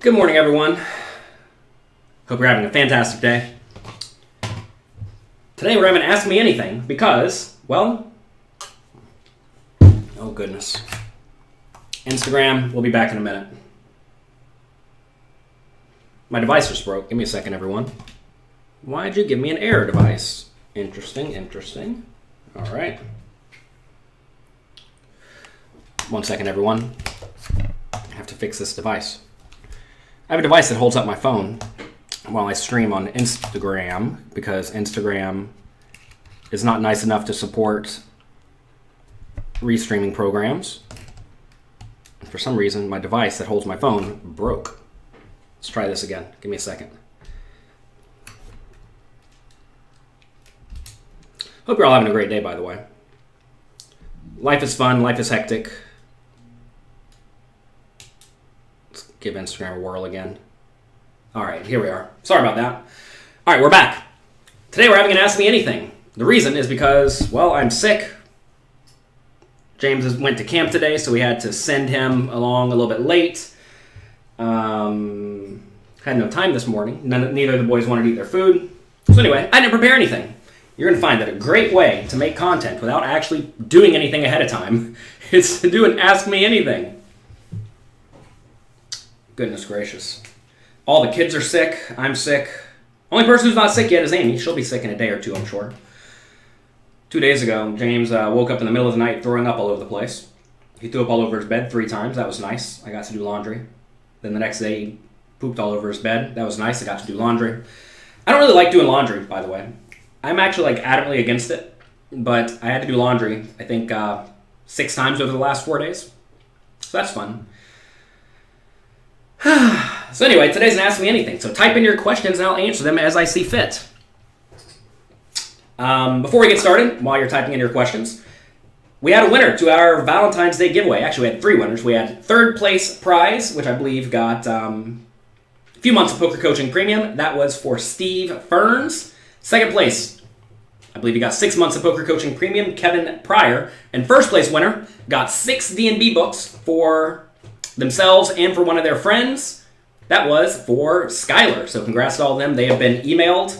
Good morning, everyone. Hope you're having a fantastic day. Today we're having Ask Me Anything because, well, oh goodness. Instagram, we'll be back in a minute. My device just broke. Give me a second, everyone. Why'd you give me an error device? Interesting, interesting. All right. 1 second, everyone. I have to fix this device. I have a device that holds up my phone while I stream on Instagram because Instagram is not nice enough to support restreaming programs. For some reason, my device that holds my phone broke. Let's try this again. Give me a second. Hope you're all having a great day, by the way. Life is fun. Life is hectic. Let's give Instagram a whirl again. All right, here we are. Sorry about that. All right, we're back. Today we're having an Ask Me Anything. The reason is because, well, I'm sick. James went to camp today, so we had to send him along a little bit late. Had no time this morning. Neither of the boys wanted to eat their food. So anyway, I didn't prepare anything. You're going to find that a great way to make content without actually doing anything ahead of time is to do an Ask Me Anything. Goodness gracious. All the kids are sick. I'm sick. Only person who's not sick yet is Amy. She'll be sick in a day or two, I'm sure. 2 days ago, James woke up in the middle of the night throwing up all over the place. He threw up all over his bed 3 times. That was nice. I got to do laundry. Then the next day, he pooped all over his bed. That was nice. I got to do laundry. I don't really like doing laundry, by the way. I'm actually adamantly against it, but I had to do laundry, I think, 6 times over the last 4 days. So that's fun. So anyway, today's an Ask Me Anything. So type in your questions and I'll answer them as I see fit. Before we get started, while you're typing in your questions, we had a winner to our Valentine's Day giveaway. Actually, we had 3 winners. We had 3rd place prize, which I believe got a few months of Poker Coaching Premium. That was for Steve Ferns. 2nd place, I believe he got 6 months of Poker Coaching Premium, Kevin Pryor. And 1st place winner got 6 D&B books for themselves and for one of their friends. That was for Skylar. So congrats to all of them. They have been emailed.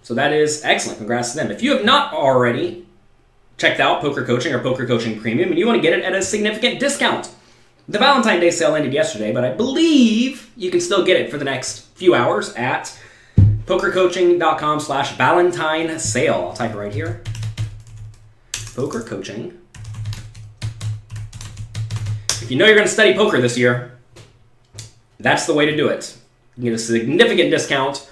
So that is excellent. Congrats to them. If you have not already checked out Poker Coaching or Poker Coaching Premium and you want to get it at a significant discount, the Valentine's Day sale ended yesterday, but I believe you can still get it for the next few hours at pokercoaching.com/Valentine sale. I'll type it right here. Poker Coaching. If you know you're going to study poker this year, that's the way to do it. You get a significant discount.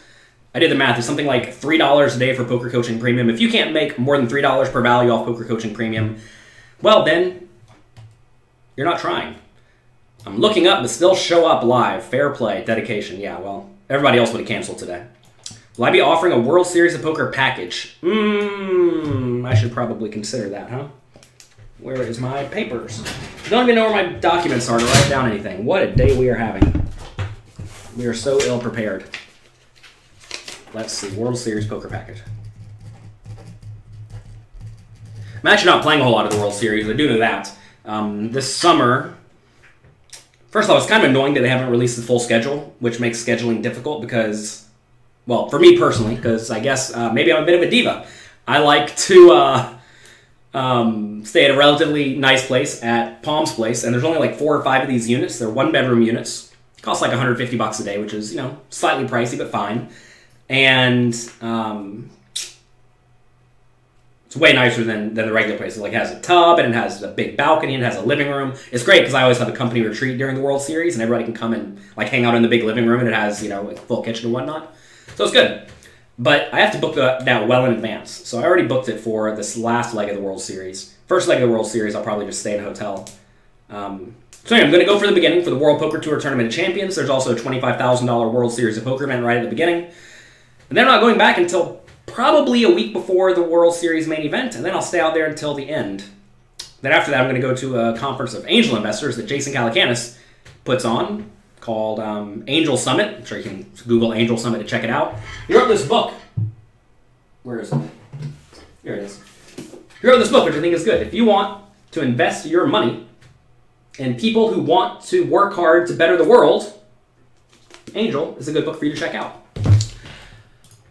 I did the math. It's something like $3 a day for Poker Coaching Premium. If you can't make more than $3 per value off Poker Coaching Premium, well then, you're not trying. I'm looking up, but still show up live. Fair play. Dedication. Yeah, well, everybody else would have canceled today. Will I be offering a World Series of Poker package? I should probably consider that, huh? Where is my papers? Don't even know where my documents are to write down anything. What a day we are having. We are so ill-prepared. Let's see. World Series Poker package. I'm actually not playing a whole lot of the World Series. I do know that. This summer... First of all, it's kind of annoying that they haven't released the full schedule, which makes scheduling difficult because... Well, for me personally, because I guess maybe I'm a bit of a diva. I like to stay at a relatively nice place at Palm's Place, and there's only like 4 or 5 of these units. They're 1-bedroom units. It costs like $150 a day, which is, you know, slightly pricey, but fine. And it's way nicer than the regular place. It like has a tub, and it has a big balcony, and it has a living room. It's great because I always have a company retreat during the World Series, and everybody can come and like hang out in the big living room, and it has, you know, a full kitchen and whatnot. So it's good. But I have to book that well in advance. So I already booked it for this last leg of the World Series. First leg of the World Series, I'll probably just stay in a hotel. So anyway, I'm going to go for the beginning for the World Poker Tour Tournament of Champions. There's also a $25,000 World Series of Poker event right at the beginning. And then I'm not going back until probably a week before the World Series main event. And then I'll stay out there until the end. Then after that, I'm going to go to a conference of angel investors that Jason Calacanis puts on, called Angel Summit. I'm sure you can Google Angel Summit to check it out. He wrote this book. Where is it? Here it is. He wrote this book, which I think is good. If you want to invest your money in people who want to work hard to better the world, Angel is a good book for you to check out.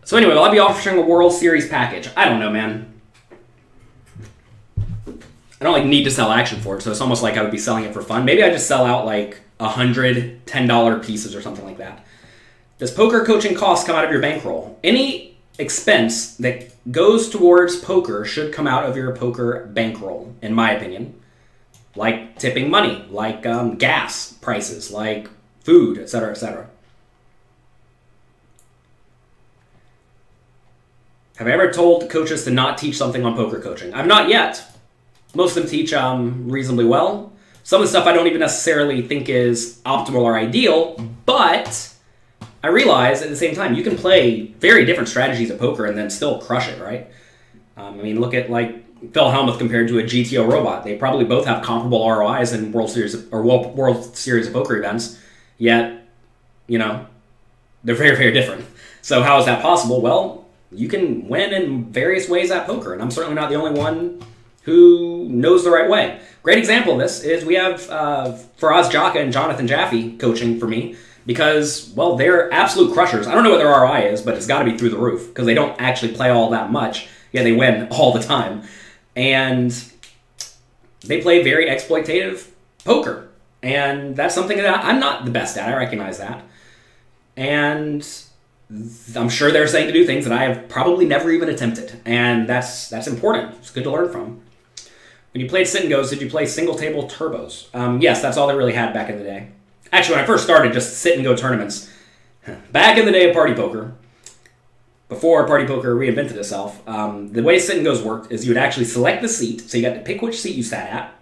So anyway, will I be offering a World Series package? I don't know, man. I don't like need to sell action for it, so it's almost like I would be selling it for fun. Maybe I just sell out like 100 $10 pieces or something like that. Does poker coaching costs come out of your bankroll? Any expense that goes towards poker should come out of your poker bankroll, in my opinion. Like tipping money, like gas prices, like food, etc., etc. Have I ever told coaches to not teach something on poker coaching? I've not yet. Most of them teach reasonably well. Some of the stuff I don't even necessarily think is optimal or ideal, but I realize at the same time, you can play very different strategies of poker and then still crush it, right? I mean, look at like Phil Hellmuth compared to a GTO robot. They probably both have comparable ROIs in World Series of Poker events, yet, you know, they're very, very different. So how is that possible? Well, you can win in various ways at poker, and I'm certainly not the only one who knows the right way. Great example of this is we have Faraz Jaka and Jonathan Jaffe coaching for me because, well, they're absolute crushers. I don't know what their ROI is, but it's got to be through the roof because they don't actually play all that much. Yeah, they win all the time. And they play very exploitative poker. And that's something that I'm not the best at. I recognize that. And I'm sure they're saying to do things that I have probably never even attempted. And that's important. It's good to learn from. When you played sit and goes, did you play single table turbos? Yes, that's all they really had back in the day. Actually, when I first started just sit and go tournaments, back in the day of party poker, before party poker reinvented itself, the way sit and goes worked is you would actually select the seat, so you got to pick which seat you sat at,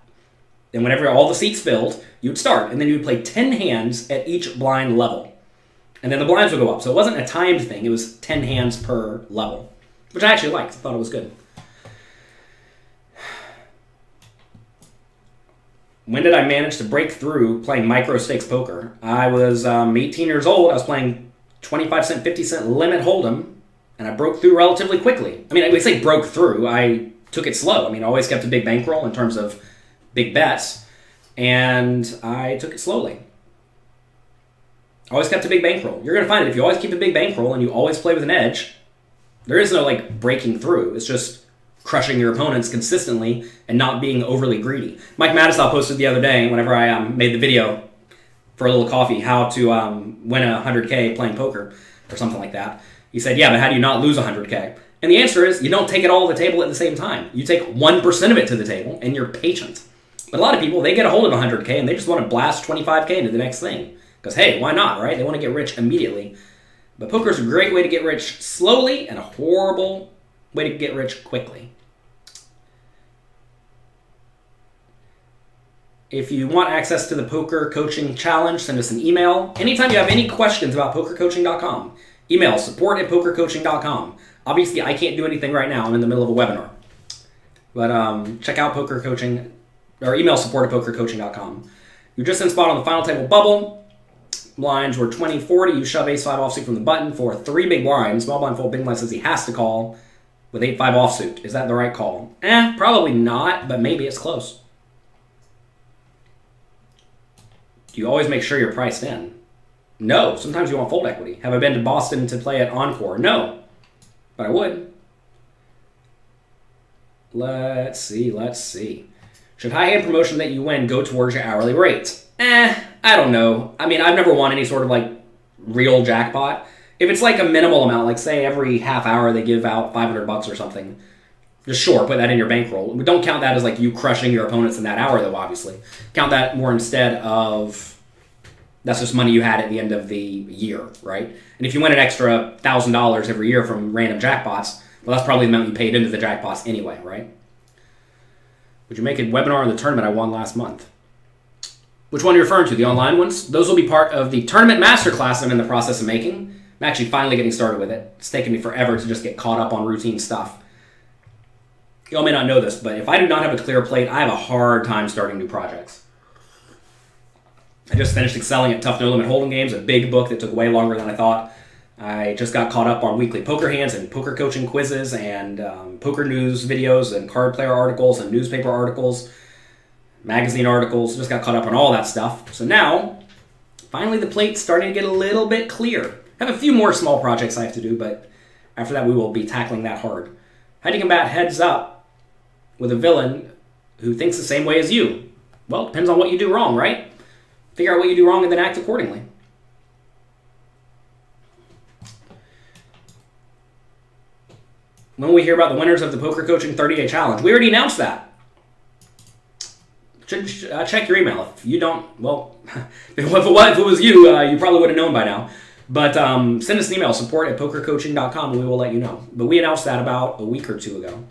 and whenever all the seats filled, you would start, and then you would play 10 hands at each blind level. And then the blinds would go up, so it wasn't a timed thing, it was 10 hands per level, which I actually liked. I thought it was good. When did I manage to break through playing micro stakes poker? I was 18 years old. I was playing 25 cent, 50 cent limit hold'em, and I broke through relatively quickly. I mean, I would say broke through. I took it slow. I mean, I always kept a big bankroll in terms of big bets, and I took it slowly. Always kept a big bankroll. You're going to find it. If you always keep a big bankroll and you always play with an edge, there is no, like, breaking through. It's just crushing your opponents consistently and not being overly greedy. Mike Matisow posted the other day, whenever I made the video for a little coffee, how to win 100K playing poker or something like that. He said, yeah, but how do you not lose 100K? And the answer is you don't take it all to the table at the same time. You take 1% of it to the table and you're patient. But a lot of people, they get a hold of 100K and they just want to blast 25K into the next thing. Because, hey, why not, right? They want to get rich immediately. But poker is a great way to get rich slowly and a horrible way to get rich quickly. If you want access to the Poker Coaching Challenge, send us an email. Anytime you have any questions about pokercoaching.com, email support@pokercoaching.com. Obviously, I can't do anything right now. I'm in the middle of a webinar. But check out Poker Coaching, or email support@pokercoaching.com. You're just in spot on the final table bubble. Blinds were 20-40. You shove ace-5 offsuit from the button for 3 big blinds. Small blind fold, big blind says he has to call with 8-5 offsuit. Is that the right call? Probably not, but maybe it's close. Do you always make sure you're priced in? No. Sometimes you want fold equity. Have I been to Boston to play at Encore? No. But I would. Let's see. Should high-hand promotion that you win go towards your hourly rate? I don't know. I mean, I've never won any sort of, like, real jackpot. If it's, like, a minimal amount, like, say every half hour they give out $500 or something, just sure, put that in your bankroll. Don't count that as, like, you crushing your opponents in that hour, though, obviously. Count that more instead of that's just money you had at the end of the year, right? And if you win an extra $1,000 every year from random jackpots, well, that's probably the amount you paid into the jackpots anyway, right? Would you make a webinar on the tournament I won last month? Which one are you referring to? The online ones? Those will be part of the tournament masterclass I'm in the process of making. I'm actually finally getting started with it. It's taken me forever to just get caught up on routine stuff. Y'all may not know this, but if I do not have a clear plate, I have a hard time starting new projects. I just finished excelling at Tough No Limit Hold'em Games, a big book that took way longer than I thought. I just got caught up on weekly poker hands and poker coaching quizzes and poker news videos and card player articles and newspaper articles, magazine articles. Just got caught up on all that stuff. So now, Finally, the plate's starting to get a little bit clear. I have a few more small projects I have to do, but after that we will be tackling that hard. How do you combat heads up with a villain who thinks the same way as you? Well, it depends on what you do wrong, right? Figure out what you do wrong and then act accordingly. When we hear about the winners of the Poker Coaching 30-Day Challenge, we already announced that. Check your email. If you don't, well, if it was you, you probably would have known by now. But send us an email, support@pokercoaching.com, and we will let you know. But we announced that about a week or two ago.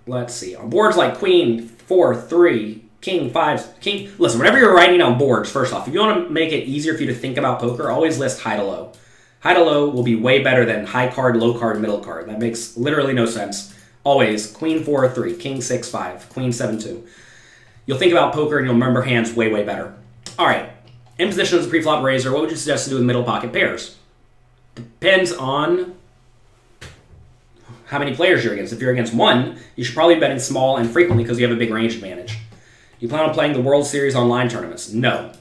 Let's see. On boards like Queen, 4, 3, King, 5, King. Listen, whenever you're writing down boards, first off, if you want to make it easier for you to think about poker, always list high to low. High to low will be way better than high card, low card, middle card. That makes literally no sense. Always Queen 4, 3, King 6, 5, Queen 7, 2. You'll think about poker and you'll remember hands way, way better. All right. In position as a pre-flop raiser, what would you suggest to do with middle pocket pairs? Depends on how many players you're against. If you're against one, you should probably be betting small and frequently because you have a big range advantage. You plan on playing the World Series online tournaments? No.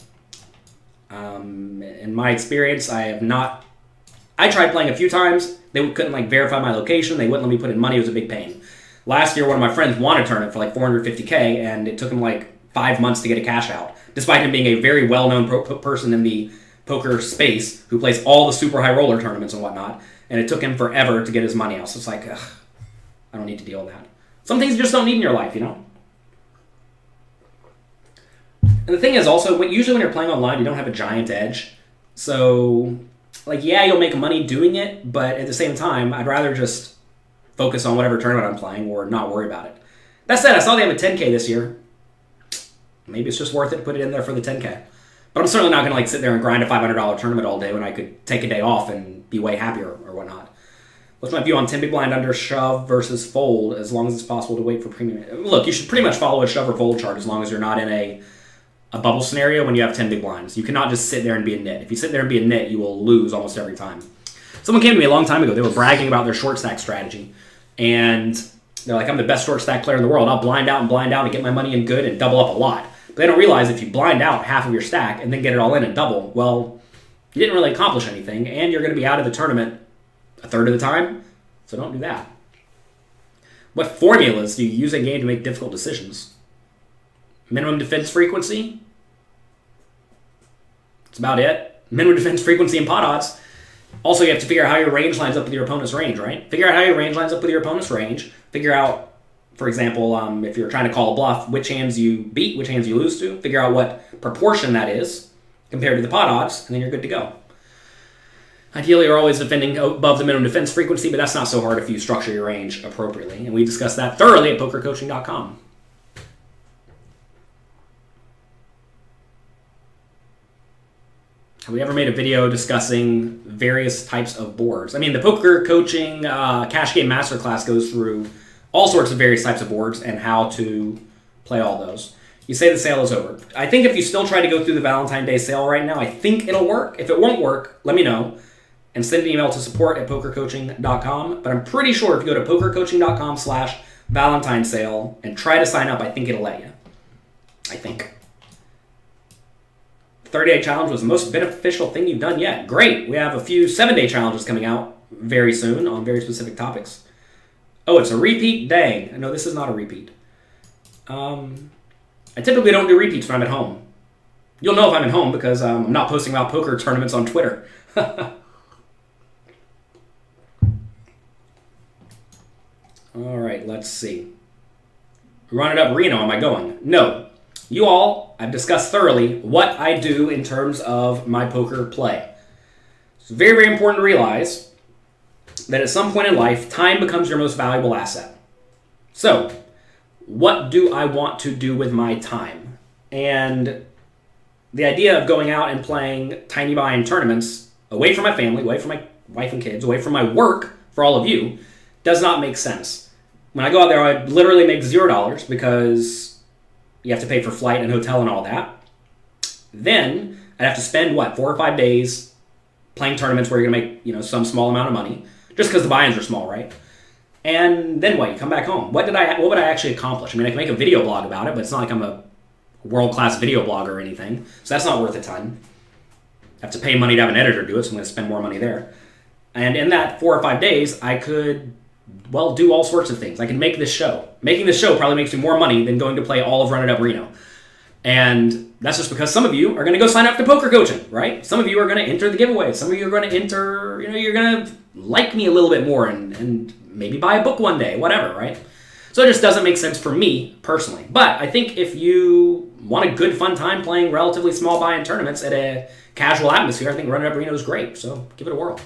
In my experience, I have not. I tried playing a few times. They couldn't verify my location. They wouldn't let me put in money. It was a big pain. Last year, one of my friends won a tournament for $450K, and it took him 5 months to get a cash out, despite him being a very well-known person in the poker space who plays all the super high roller tournaments and whatnot. And it took him forever to get his money out. So it's ugh, I don't need to deal with that. Some things you just don't need in your life, you know? And the thing is also, usually when you're playing online, you don't have a giant edge. So, yeah, you'll make money doing it, but at the same time, I'd rather just focus on whatever tournament I'm playing or not worry about it. That said, I saw they have a 10K this year. Maybe it's just worth it to put it in there for the 10K. But I'm certainly not going to sit there and grind a $500 tournament all day when I could take a day off and be way happier or whatnot. What's my view on 10 big blind under shove versus fold as long as it's possible to wait for premium? Look, you should pretty much follow a shove or fold chart as long as you're not in a bubble scenario when you have 10 big blinds. You cannot just sit there and be a nit. If you sit there and be a nit, you will lose almost every time. Someone came to me a long time ago. They were bragging about their short stack strategy. And they're like, I'm the best short stack player in the world. I'll blind out and get my money in good and double up a lot. But they don't realize if you blind out half of your stack and then get it all in and double, well, you didn't really accomplish anything, and you're going to be out of the tournament a third of the time, so don't do that. What formulas do you use in game to make difficult decisions? Minimum defense frequency? That's about it. Minimum defense frequency and pot odds. Also, you have to figure out how your range lines up with your opponent's range, right? Figure out how your range lines up with your opponent's range. Figure out, for example, if you're trying to call a bluff, which hands you beat, which hands you lose to. Figure out what proportion that is compared to the pot odds, and then you're good to go. Ideally, you're always defending above the minimum defense frequency, but that's not so hard if you structure your range appropriately. And we discussed that thoroughly at pokercoaching.com. Have we ever made a video discussing various types of boards? I mean, the Poker Coaching Cash Game Masterclass goes through all sorts of various types of boards and how to play all those. You say the sale is over. I think if you still try to go through the Valentine's Day sale right now, I think it'll work. If it won't work, let me know. And send an email to support@pokercoaching.com. But I'm pretty sure if you go to pokercoaching.com/Valentine's sale and try to sign up, I think it'll let you. I think. 30-day challenge was the most beneficial thing you've done yet. Great. We have a few 7-day challenges coming out very soon on very specific topics. Oh, it's a repeat? Dang. No, this is not a repeat. I typically don't do repeats when I'm at home. You'll know if I'm at home because I'm not posting about poker tournaments on Twitter. All right, let's see. Run it up Reno, am I going? No. You all, I've discussed thoroughly what I do in terms of my poker play. It's very, very important to realize that at some point in life, time becomes your most valuable asset. So, what do I want to do with my time? And the idea of going out and playing tiny buy-in tournaments away from my family, away from my wife and kids, away from my work, for all of you, does not make sense. When I go out there, I literally make $0 because you have to pay for flight and hotel and all that. Then I'd have to spend, 4 or 5 days playing tournaments where you're going to make, some small amount of money, just because the buy-ins are small, right? And then what? You come back home. What would I actually accomplish? I mean, I can make a video blog about it, but it's not like I'm a world-class video blogger or anything, so that's not worth a ton. I have to pay money to have an editor do it, so I'm going to spend more money there. And in that 4 or 5 days, I could, well, do all sorts of things. I can make this show. Making this show probably makes me more money than going to play all of Run It Up Reno. And that's just because some of you are going to go sign up to poker coaching, right? Some of you are going to enter the giveaway. Some of you are going to enter, you're going to like me a little bit more and maybe buy a book one day, whatever, right? So it just doesn't make sense for me personally. But I think if you want a good, fun time playing relatively small buy-in tournaments at a casual atmosphere, I think Run It Up Reno is great. So give it a whirl.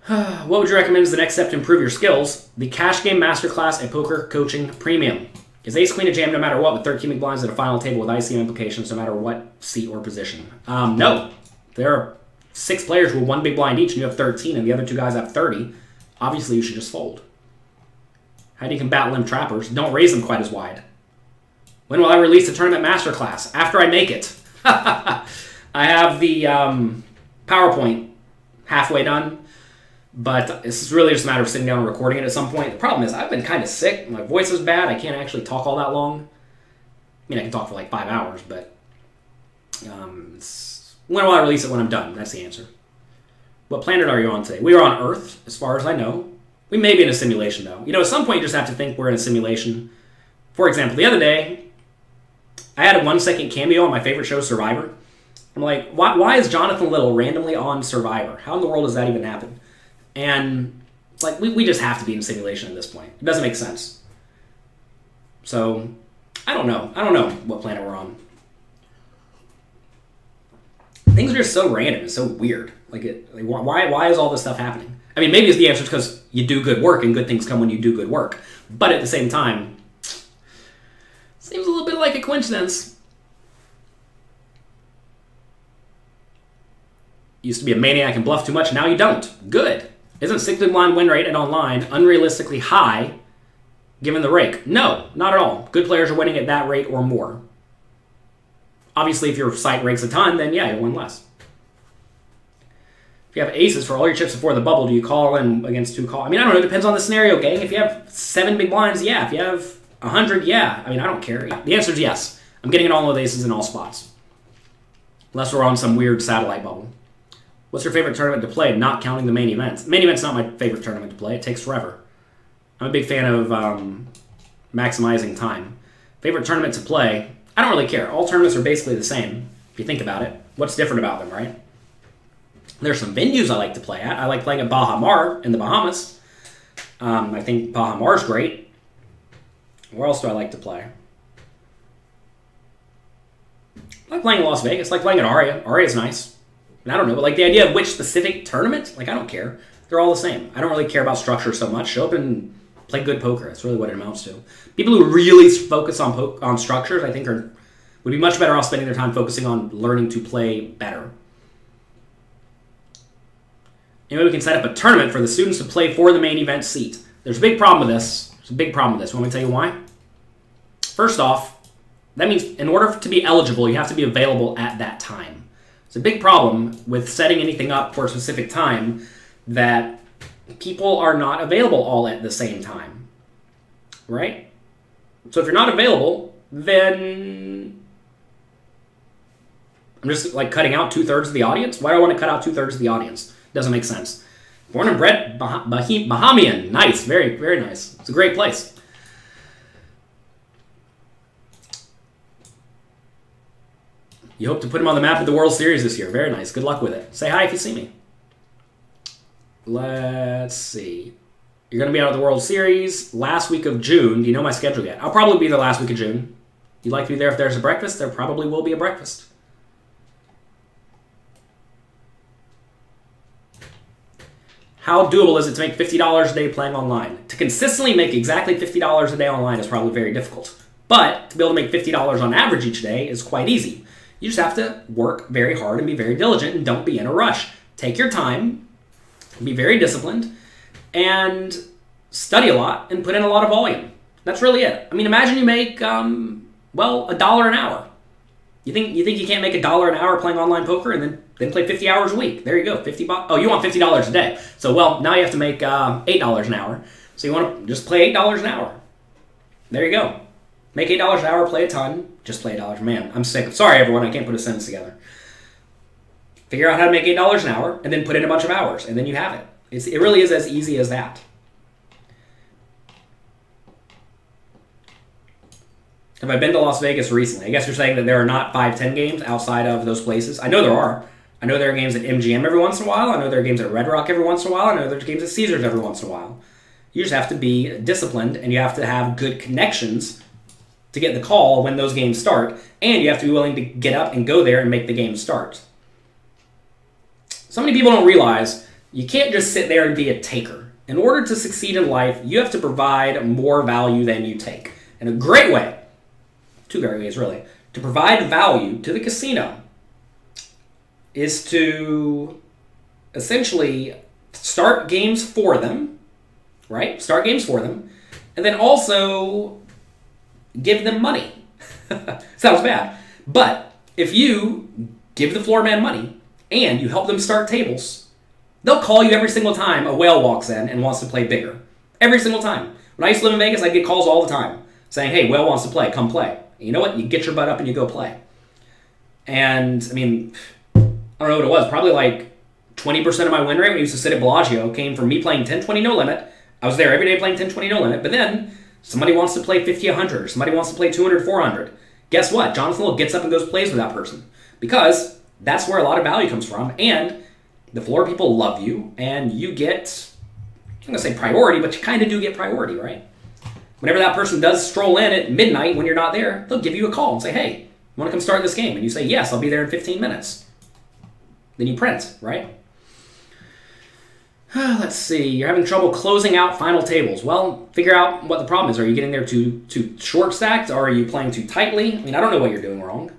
What would you recommend as the next step to improve your skills? The Cash Game Masterclass at Poker Coaching Premium. Is ace queen a jam no matter what with 13 big blinds at a final table with ICM implications no matter what seat or position? No. There are 6 players with 1 big blind each and you have 13 and the other 2 guys have 30. Obviously you should just fold. How do you combat limp trappers? Don't raise them quite as wide. When will I release the Tournament Masterclass? After I make it. I have the PowerPoint halfway done. But it's really just a matter of sitting down and recording it at some point. The problem is I've been kind of sick. My voice is bad. I can't actually talk all that long. I mean, I can talk for like 5 hours, but when will I release it? When I'm done. That's the answer. What planet are you on today? We are on Earth, as far as I know. We may be in a simulation, though. At some point you just have to think we're in a simulation. For example, the other day, I had a 1-second cameo on my favorite show, Survivor. I'm like, why is Jonathan Little randomly on Survivor? How in the world does that even happen? And it's like, we just have to be in simulation at this point. It doesn't make sense. So, I don't know. I don't know what planet we're on. Things are just so random and so weird. Why is all this stuff happening? I mean, maybe the answer is because you do good work and good things come when you do good work. But at the same time, seems a little bit like a coincidence. Used to be a maniac and bluff too much, now you don't. Good. Isn't 6 big blind win rate and online unrealistically high given the rake? No, not at all. Good players are winning at that rate or more. Obviously, if your site rakes a ton, then yeah, you'll win less. If you have aces for all your chips before the bubble, do you call in against 2 call? I mean, I don't know. It depends on the scenario, gang. If you have 7 big blinds, yeah. If you have 100, yeah. I mean, I don't care. The answer is yes. I'm getting in all of aces in all spots. Unless we're on some weird satellite bubble. What's your favorite tournament to play, not counting the main events? Main event's not my favorite tournament to play. It takes forever. I'm a big fan of maximizing time. Favorite tournament to play? I don't really care. All tournaments are basically the same, if you think about it. What's different about them, right? There's some venues I like to play at. I like playing at Baha Mar in the Bahamas. I think Baha Mar's great. Where else do I like to play? I like playing in Las Vegas. I like playing at Aria. Aria's nice. I don't know, but the idea of which specific tournament, I don't care. They're all the same. I don't really care about structure so much. Show up and play good poker. That's really what it amounts to. People who really focus on structures, I think, would be much better off spending their time focusing on learning to play better. Anyway, we can set up a tournament for the students to play for the main event seat. There's a big problem with this. There's a big problem with this. Want me to tell you why? First off, that means in order to be eligible, you have to be available at that time. It's a big problem with setting anything up for a specific time that people are not available all at the same time, right? So if you're not available, then I'm just cutting out 2/3 of the audience. Why do I want to cut out 2/3 of the audience? Doesn't make sense. Born and bred Bahamian. Nice. Very, very nice. It's a great place. You hope to put him on the map at the World Series this year. Very nice. Good luck with it. Say hi if you see me. Let's see. You're going to be out of the World Series last week of June. Do you know my schedule yet? I'll probably be there last week of June. You'd like to be there if there's a breakfast? There probably will be a breakfast. How doable is it to make $50 a day playing online? To consistently make exactly $50 a day online is probably very difficult. But to be able to make $50 on average each day is quite easy. You just have to work very hard and be very diligent and don't be in a rush. Take your time, be very disciplined, and study a lot and put in a lot of volume. That's really it. I mean, imagine you make, well, $1 an hour. You think you can't make $1 an hour playing online poker and then play 50 hours a week? There you go, $50. Oh, you want $50 a day. So, well, now you have to make $8 an hour. So you want to just play $8 an hour. There you go. Make $8 an hour, play a ton. Just play $8. Man, I'm sick. Sorry, everyone, I can't put a sentence together. Figure out how to make $8 an hour, and then put in a bunch of hours, and then you have it. It really is as easy as that. Have I been to Las Vegas recently? I guess you're saying that there are not 5-10 games outside of those places. I know there are. I know there are games at MGM every once in a while. I know there are games at Red Rock every once in a while. I know there's games at Caesars every once in a while. You just have to be disciplined, and you have to have good connections to get the call when those games start, and you have to be willing to get up and go there and make the game start. So many people don't realize you can't just sit there and be a taker. In order to succeed in life, you have to provide more value than you take. And a great way, two great ways really, to provide value to the casino is to essentially start games for them, right? Start games for them, and then also give them money. Sounds bad. But if you give the floor man money and you help them start tables, they'll call you every single time a whale walks in and wants to play bigger. Every single time. When I used to live in Vegas, I'd get calls all the time saying, hey, whale wants to play, come play. And you know what? You get your butt up and you go play. And, I mean, I don't know what it was. Probably like 20% of my win rate when I used to sit at Bellagio came from me playing 10-20 no limit. I was there every day playing 10-20 no limit. But then somebody wants to play 50-100 or somebody wants to play 200-400. Guess what? Jonathan Little gets up and goes plays with that person. Because that's where a lot of value comes from. And the floor people love you. And you get, I'm going to say priority, but you kind of do get priority, right? Whenever that person does stroll in at midnight when you're not there, they'll give you a call and say, hey, you want to come start this game? And you say, yes, I'll be there in 15 minutes. Then you print, right? Let's see. You're having trouble closing out final tables. Well, figure out what the problem is. Are you getting there too short stacked? Or are you playing too tightly? I mean, I don't know what you're doing wrong.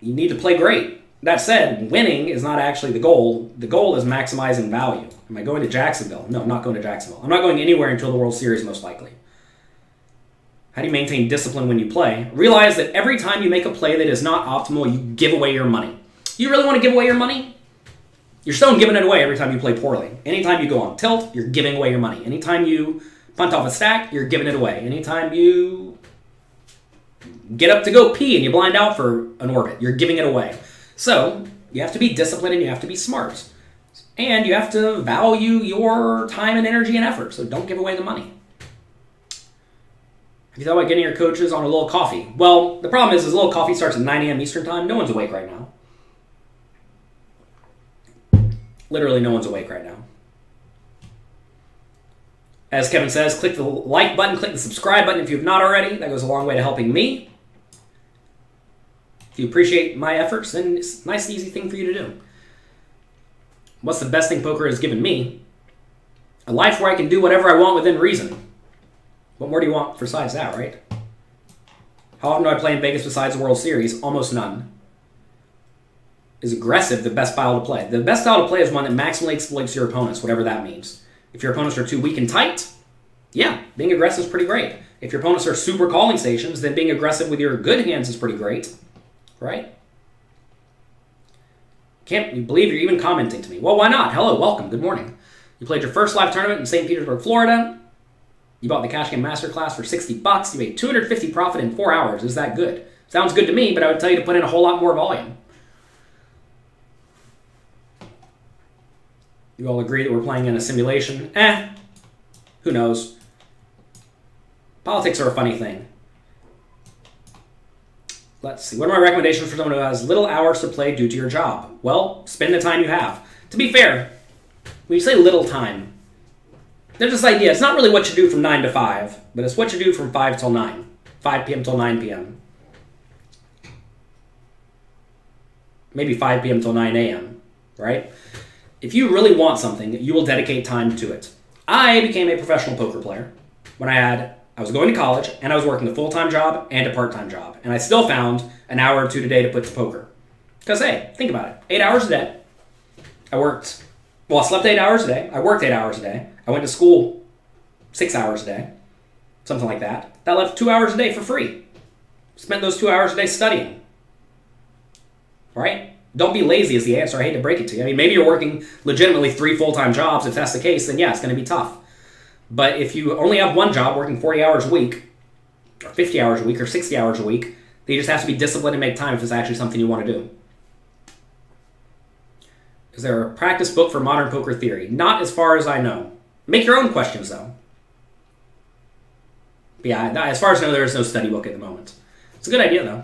You need to play great. That said, winning is not actually the goal. The goal is maximizing value. Am I going to Jacksonville? No, I'm not going to Jacksonville. I'm not going anywhere until the World Series, most likely. How do you maintain discipline when you play? Realize that every time you make a play that is not optimal, you give away your money. You really want to give away your money? You're still giving it away every time you play poorly. Anytime you go on tilt, you're giving away your money. Anytime you punt off a stack, you're giving it away. Anytime you get up to go pee and you blind out for an orbit, you're giving it away. So you have to be disciplined and you have to be smart. And you have to value your time and energy and effort. So don't give away the money. Have you thought about getting your coaches on a little coffee? Well, the problem is a little coffee starts at 9 a.m. Eastern time. No one's awake right now. Literally no one's awake right now. As Kevin says, click the like button, click the subscribe button if you have not already. That goes a long way to helping me. If you appreciate my efforts, then it's a nice, easy thing for you to do. What's the best thing poker has given me? A life where I can do whatever I want within reason. What more do you want besides that, right? How often do I play in Vegas besides the World Series? Almost none. Is aggressive the best style to play? The best style to play is one that maximally exploits your opponents, whatever that means. If your opponents are too weak and tight, yeah, being aggressive is pretty great. If your opponents are super calling stations, then being aggressive with your good hands is pretty great, right? Can't believe you're even commenting to me. Well, why not? Hello, welcome, good morning. You played your first live tournament in St. Petersburg, Florida. You bought the Cash Game Masterclass for $60. You made $250 profit in 4 hours. Is that good? Sounds good to me, but I would tell you to put in a whole lot more volume. You all agree that we're playing in a simulation? Who knows? Politics are a funny thing. Let's see. What are my recommendations for someone who has little hours to play due to your job? Well, spend the time you have. To be fair, when you say little time, there's this idea. It's not really what you do from 9 to 5, but it's what you do from 5 till 9. 5 p.m. till 9 p.m. Maybe 5 p.m. till 9 a.m., right? If you really want something, you will dedicate time to it. I became a professional poker player when I was going to college and I was working a full-time job and a part-time job. And I still found an hour or two a day to put to poker. Because, hey, think about it. 8 hours a day. I slept 8 hours a day. I worked 8 hours a day. I went to school 6 hours a day. Something like that. That left 2 hours a day for free. Spent those 2 hours a day studying. Right? Don't be lazy is the answer. I hate to break it to you. I mean, maybe you're working legitimately 3 full-time jobs. If that's the case, then yeah, it's going to be tough. But if you only have one job working 40 hours a week, or 50 hours a week, or 60 hours a week. You just have to be disciplined and make time if it's actually something you want to do. Is there a practice book for modern poker theory? Not as far as I know. Make your own questions, though. But yeah, as far as I know, there is no study book at the moment. It's a good idea, though.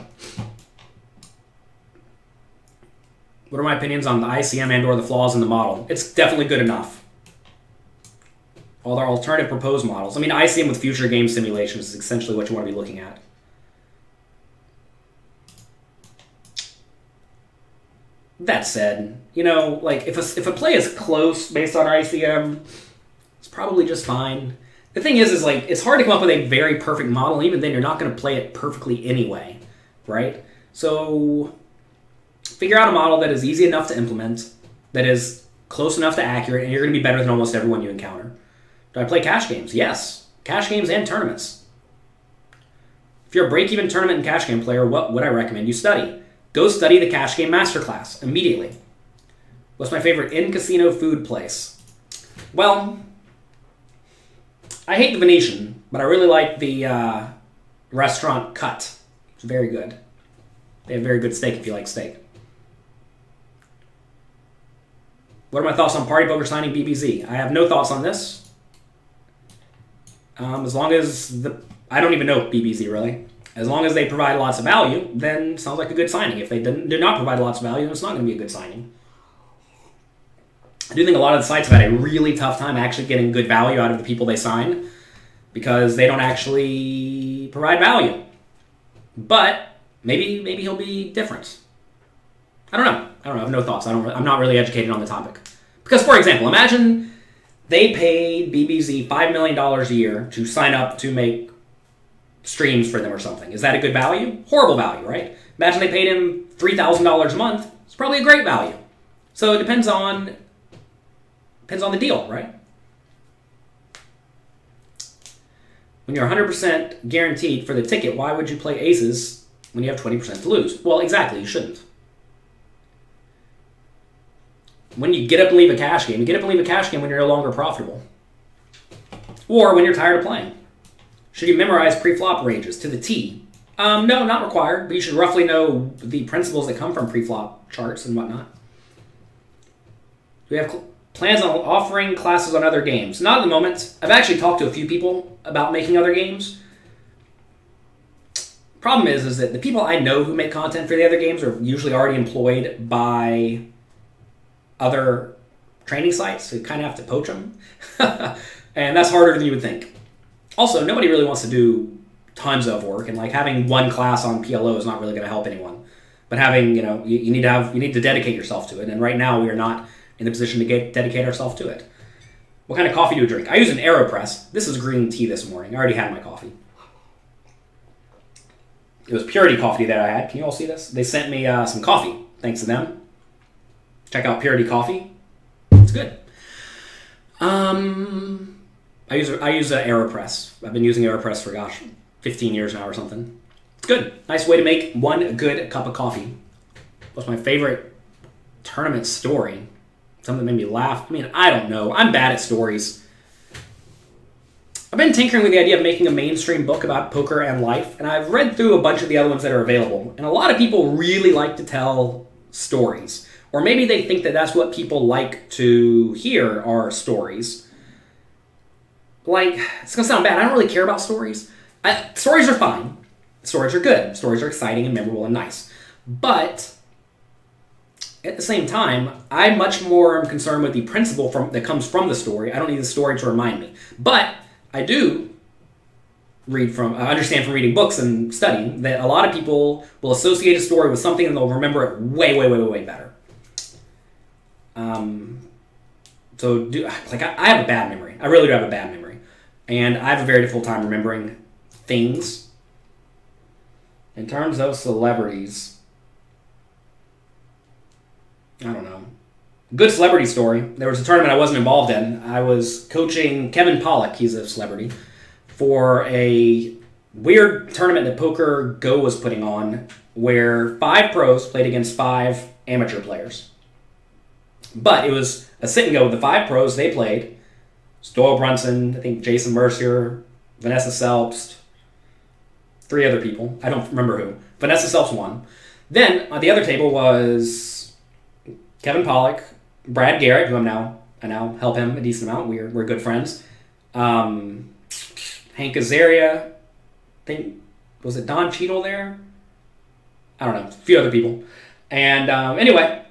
What are my opinions on the ICM and or the flaws in the model? It's definitely good enough. All their alternative proposed models. I mean, ICM with future game simulations is essentially what you want to be looking at. That said, you know, like, if a play is close based on ICM, it's probably just fine. The thing is like, it's hard to come up with a very perfect model, and even then you're not going to play it perfectly anyway, right? So figure out a model that is easy enough to implement, that is close enough to accurate, and you're going to be better than almost everyone you encounter. Do I play cash games? Yes. Cash games and tournaments. If you're a break-even tournament and cash game player, what would I recommend you study? Go study the Cash Game Masterclass immediately. What's my favorite in-casino food place? Well, I hate the Venetian, but I really like the restaurant Cut. It's very good. They have very good steak if you like steak. What are my thoughts on Party Poker signing BBZ? I have no thoughts on this. As long as I don't even know BBZ really. As long as they provide lots of value, then sounds like a good signing. If they do not provide lots of value, then it's not going to be a good signing. I do think a lot of the sites have had a really tough time actually getting good value out of the people they sign because they don't actually provide value. But maybe he'll be different. I don't know. I have no thoughts. I'm not really educated on the topic. Because, for example, imagine they paid BBZ $5 million a year to sign up to make streams for them or something. Is that a good value? Horrible value, right? Imagine they paid him $3,000 a month. It's probably a great value. So it depends on the deal, right? When you're 100% guaranteed for the ticket, why would you play aces when you have 20% to lose? Well, exactly, you shouldn't. When you get up and leave a cash game, you get up and leave a cash game when you're no longer profitable. Or when you're tired of playing. Should you memorize pre-flop ranges to the T? No, not required, but you should roughly know the principles that come from pre-flop charts and whatnot. Do we have plans on offering classes on other games? Not at the moment. I've actually talked to a few people about making other games. Problem is that the people I know who make content for the other games are usually already employed by other training sites, so you kind of have to poach them. And that's harder than you would think. Also, nobody really wants to do tons of work, and like having one class on PLO is not really going to help anyone. But having, you know, you need to dedicate yourself to it, and right now we are not in the position to dedicate ourselves to it. What kind of coffee do you drink? I use an AeroPress. This is green tea this morning. I already had my coffee. It was Purity Coffee that I had. Can you all see this? They sent me some coffee. Thanks to them. Check out Purity Coffee. It's good. I use an AeroPress. I've been using AeroPress for, gosh, 15 years now or something. It's good. Nice way to make one good cup of coffee. What's my favorite tournament story? Something that made me laugh. I mean, I don't know. I'm bad at stories. I've been tinkering with the idea of making a mainstream book about poker and life, and I've read through a bunch of the other ones that are available. And a lot of people really like to tell stories. Or maybe they think that that's what people like to hear are stories. Like, it's going to sound bad. I don't really care about stories. Stories are fine. Stories are good. Stories are exciting and memorable and nice. But at the same time, I'm much more concerned with the principle that comes from the story. I don't need the story to remind me. But I do understand from reading books and studying that a lot of people will associate a story with something and they'll remember it way, way, way, way better. I have a bad memory. I really do have a bad memory. And I have a very difficult time remembering things. In terms of celebrities, I don't know. Good celebrity story. There was a tournament I wasn't involved in. I was coaching Kevin Pollak, he's a celebrity, for a weird tournament that Poker Go was putting on where 5 pros played against 5 amateur players. But it was a sit and go with the 5 pros they played. Doyle Brunson, I think Jason Mercier, Vanessa Selbst, 3 other people. I don't remember who. Vanessa Self's one. Then, on the other table was Kevin Pollak, Brad Garrett, who I now help him a decent amount. We're good friends. Hank Azaria. Was it Don Cheadle there? I don't know. A few other people. And anyway,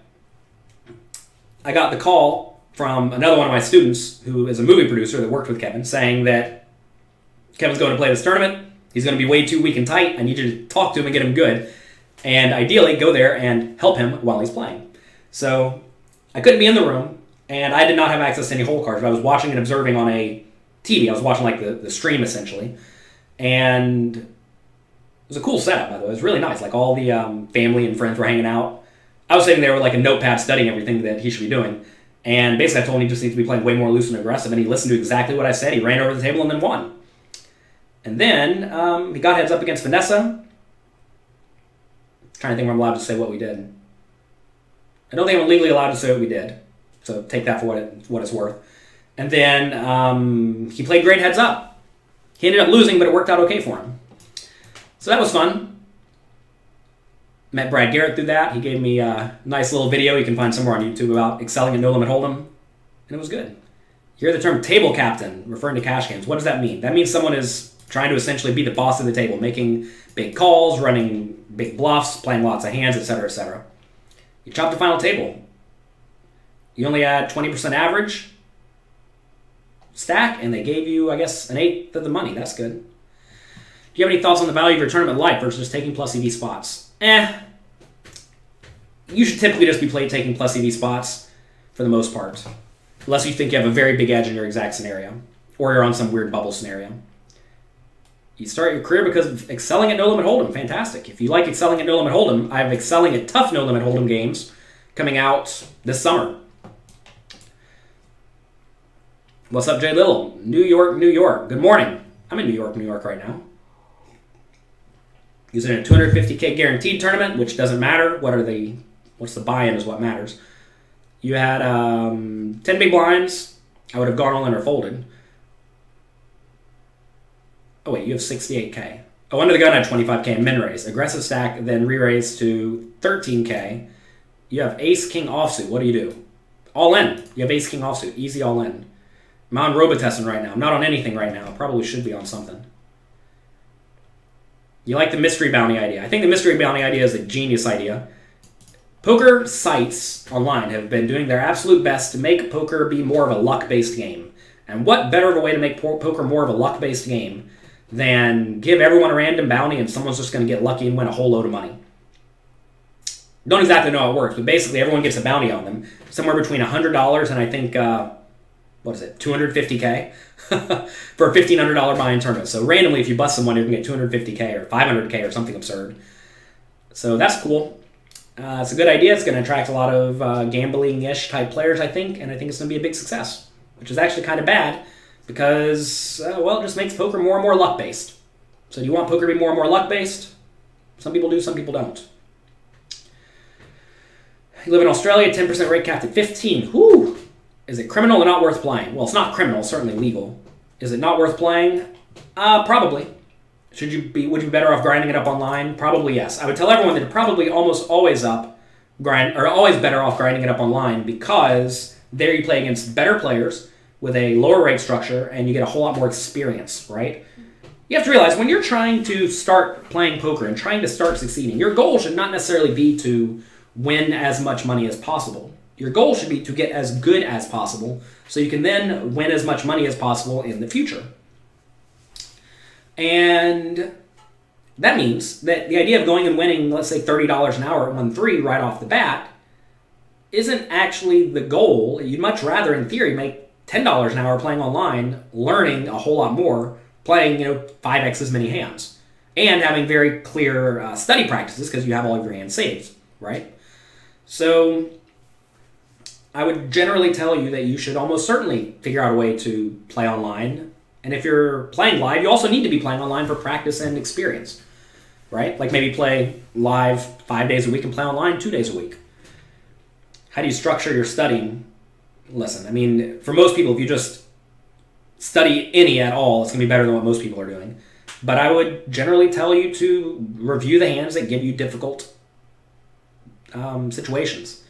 I got the call from another one of my students who is a movie producer that worked with Kevin saying that Kevin's going to play this tournament. He's going to be way too weak and tight. I need you to talk to him and get him good. And ideally, go there and help him while he's playing. So I couldn't be in the room, and I did not have access to any hole cards. But I was watching and observing on a TV. I was watching like the stream, essentially. And it was a cool setup, by the way. It was really nice. Like all the family and friends were hanging out. I was sitting there with like a notepad studying everything that he should be doing. And basically I told him he just needs to be playing way more loose and aggressive. And he listened to exactly what I said. He ran over the table and then won. And then he got heads up against Vanessa. Trying to think if I'm allowed to say what we did. I don't think I'm legally allowed to say what we did. So take that for what it's worth. And then he played great heads up. He ended up losing, but it worked out okay for him. So that was fun. Met Brad Garrett through that. He gave me a nice little video you can find somewhere on YouTube about excelling at No Limit Hold'em. And it was good. You hear the term table captain referring to cash games. What does that mean? That means someone is trying to essentially be the boss of the table, making big calls, running big bluffs, playing lots of hands, etc., etc. You chopped the final table. You only had 20% average stack, and they gave you, I guess, an eighth of the money. That's good. Do you have any thoughts on the value of your tournament life versus just taking plus EV spots? You should typically just be taking plus EV spots for the most part. Unless you think you have a very big edge in your exact scenario. Or you're on some weird bubble scenario. You start your career because of excelling at No Limit Hold'em. Fantastic. If you like excelling at No Limit Hold'em, I have excelling at tough No Limit Hold'em games coming out this summer. What's up, Jay Little? New York, New York. Good morning. I'm in New York right now. Using a 250K guaranteed tournament, which doesn't matter. What's the buy-in is what matters. You had 10 big blinds. I would have gone all in or folded. Oh wait, you have 68K. Oh, under the gun I had 25K in min raise. Aggressive stack, then re-raise to 13K. You have ace king offsuit. What do you do? All in. You have ace king offsuit. Easy all in. I'm on Robotesting right now. I'm not on anything right now. I probably should be on something. You like the mystery bounty idea. I think the mystery bounty idea is a genius idea. Poker sites online have been doing their absolute best to make poker be more of a luck-based game. And what better of a way to make poker more of a luck-based game than give everyone a random bounty and someone's just going to get lucky and win a whole load of money. Don't exactly know how it works, but basically everyone gets a bounty on them. Somewhere between $100 and I think, what is it, $250K? For a $1,500 buy-in tournament. So randomly, if you bust someone, you can get $250K or $500K or something absurd. So that's cool. It's a good idea. It's going to attract a lot of gambling-ish type players, I think, and I think it's going to be a big success, which is actually kind of bad because, well, it just makes poker more and more luck-based. So do you want poker to be more and more luck-based? Some people do, some people don't. You live in Australia, 10% rate capped at 15. Whew! Is it criminal or not worth playing? Well, it's not criminal, it's certainly legal. Is it not worth playing? Probably. Would you be better off grinding it up online? Probably yes. I would tell everyone that you're probably almost always always better off grinding it up online because there you play against better players with a lower rate structure and you get a whole lot more experience, right? You have to realize when you're trying to start playing poker and trying to start succeeding, your goal should not necessarily be to win as much money as possible. Your goal should be to get as good as possible so you can then win as much money as possible in the future. And that means that the idea of going and winning, let's say, $30 an hour at 1-3 right off the bat isn't actually the goal. You'd much rather, in theory, make $10 an hour playing online, learning a whole lot more, playing 5x as many hands, and having very clear study practices because you have all of your hands saved, right? So I would generally tell you that you should almost certainly figure out a way to play online. And if you're playing live, you also need to be playing online for practice and experience, right? Like maybe play live 5 days a week and play online 2 days a week. How do you structure your studying? Listen, I mean, for most people, if you just study any at all, it's going to be better than what most people are doing. But I would generally tell you to review the hands that give you difficult situations.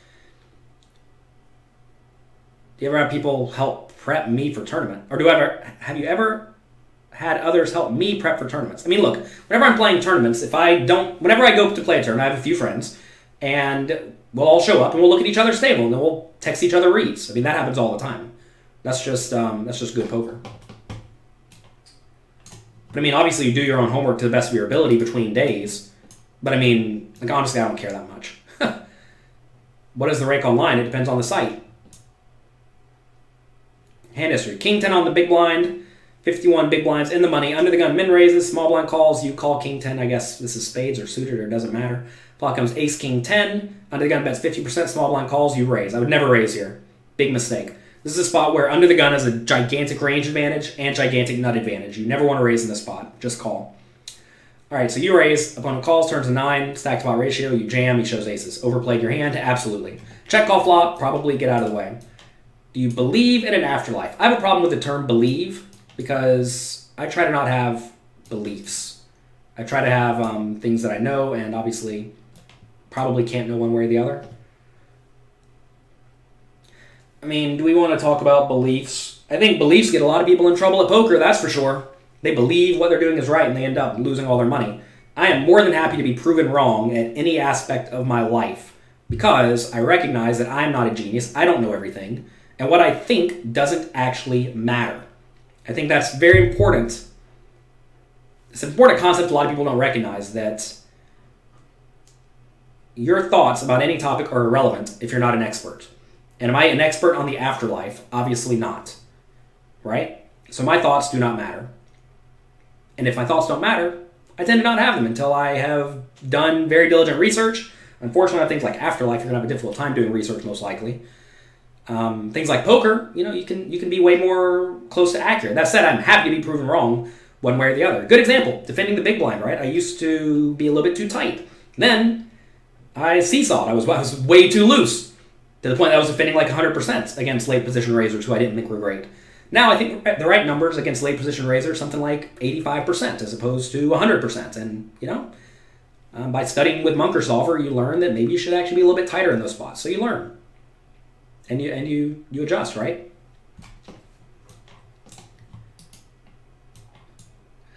Do you ever have people help prep me for tournament? Or have you ever had others help me prep for tournaments? I mean, look, whenever I'm playing tournaments, whenever I go to play a tournament, I have a few friends, and we'll all show up and we'll look at each other's table and then we'll text each other reads. I mean, that happens all the time. That's just good poker. But I mean, obviously you do your own homework to the best of your ability between days. But I mean, like, honestly, I don't care that much. What is the rank online? It depends on the site. Hand history. King 10 on the big blind. 51 big blinds in the money. Under the gun, min raises. Small blind calls. You call King 10. I guess this is spades or suited, or it doesn't matter. Flop comes Ace King 10. Under the gun bets 50%. Small blind calls. You raise. I would never raise here. Big mistake. This is a spot where under the gun has a gigantic range advantage and gigantic nut advantage. You never want to raise in this spot. Just call. All right, so you raise. Opponent calls, turns a 9. Stack to pot ratio. You jam. He shows aces. Overplayed your hand? Absolutely. Check call flop. Probably get out of the way. Do you believe in an afterlife? I have a problem with the term believe because I try to not have beliefs. I try to have things that I know and obviously probably can't know one way or the other. I mean, do we want to talk about beliefs? I think beliefs get a lot of people in trouble at poker, that's for sure. They believe what they're doing is right and they end up losing all their money. I am more than happy to be proven wrong at any aspect of my life because I recognize that I'm not a genius. I don't know everything. And what I think doesn't actually matter. I think that's very important. It's an important concept a lot of people don't recognize, that your thoughts about any topic are irrelevant if you're not an expert. And am I an expert on the afterlife? Obviously not. Right? So my thoughts do not matter. And if my thoughts don't matter, I tend to not have them until I have done very diligent research. Unfortunately, on things like afterlife, you're going to have a difficult time doing research, most likely. Things like poker, you can be way more close to accurate. That said, I'm happy to be proven wrong one way or the other. Good example, defending the big blind, right? I used to be a little bit too tight. Then I seesawed. I was way too loose to the point that I was defending like 100% against late position raisers who I didn't think were great. Now I think the right numbers against late position raisers, something like 85% as opposed to 100%. And, by studying with Munkersolver, you learn that maybe you should actually be a little bit tighter in those spots. So you learn. And you adjust, right?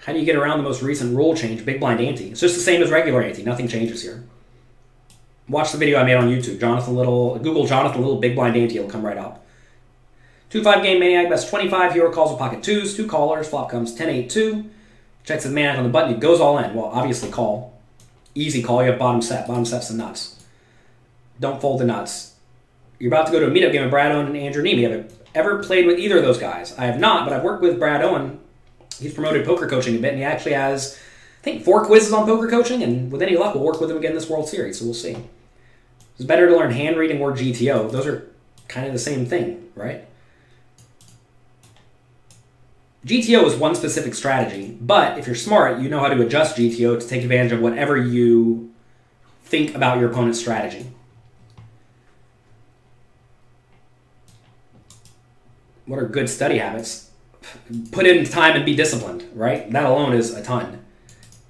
How do you get around the most recent rule change, big blind ante? It's just the same as regular ante. Nothing changes here. Watch the video I made on YouTube. Google Jonathan Little big blind ante. It'll come right up. 2-5 game maniac bets 25. Hero calls with pocket twos. 2 callers. Flop comes 10-8-2. Checks his maniac on the button. He goes all in. Well, obviously call. Easy call. You have bottom set. Bottom set's the nuts. Don't fold the nuts. You're about to go to a meetup game with Brad Owen and Andrew Nemi. Have you ever played with either of those guys? I have not, but I've worked with Brad Owen. He's promoted poker coaching a bit, and he actually has, I think, 4 quizzes on poker coaching, and with any luck, we'll work with him again this World Series, so we'll see. It's better to learn hand reading or GTO. Those are kind of the same thing, right? GTO is one specific strategy, but if you're smart, you know how to adjust GTO to take advantage of whatever you think about your opponent's strategy. What are good study habits? Put in time and be disciplined, right? That alone is a ton.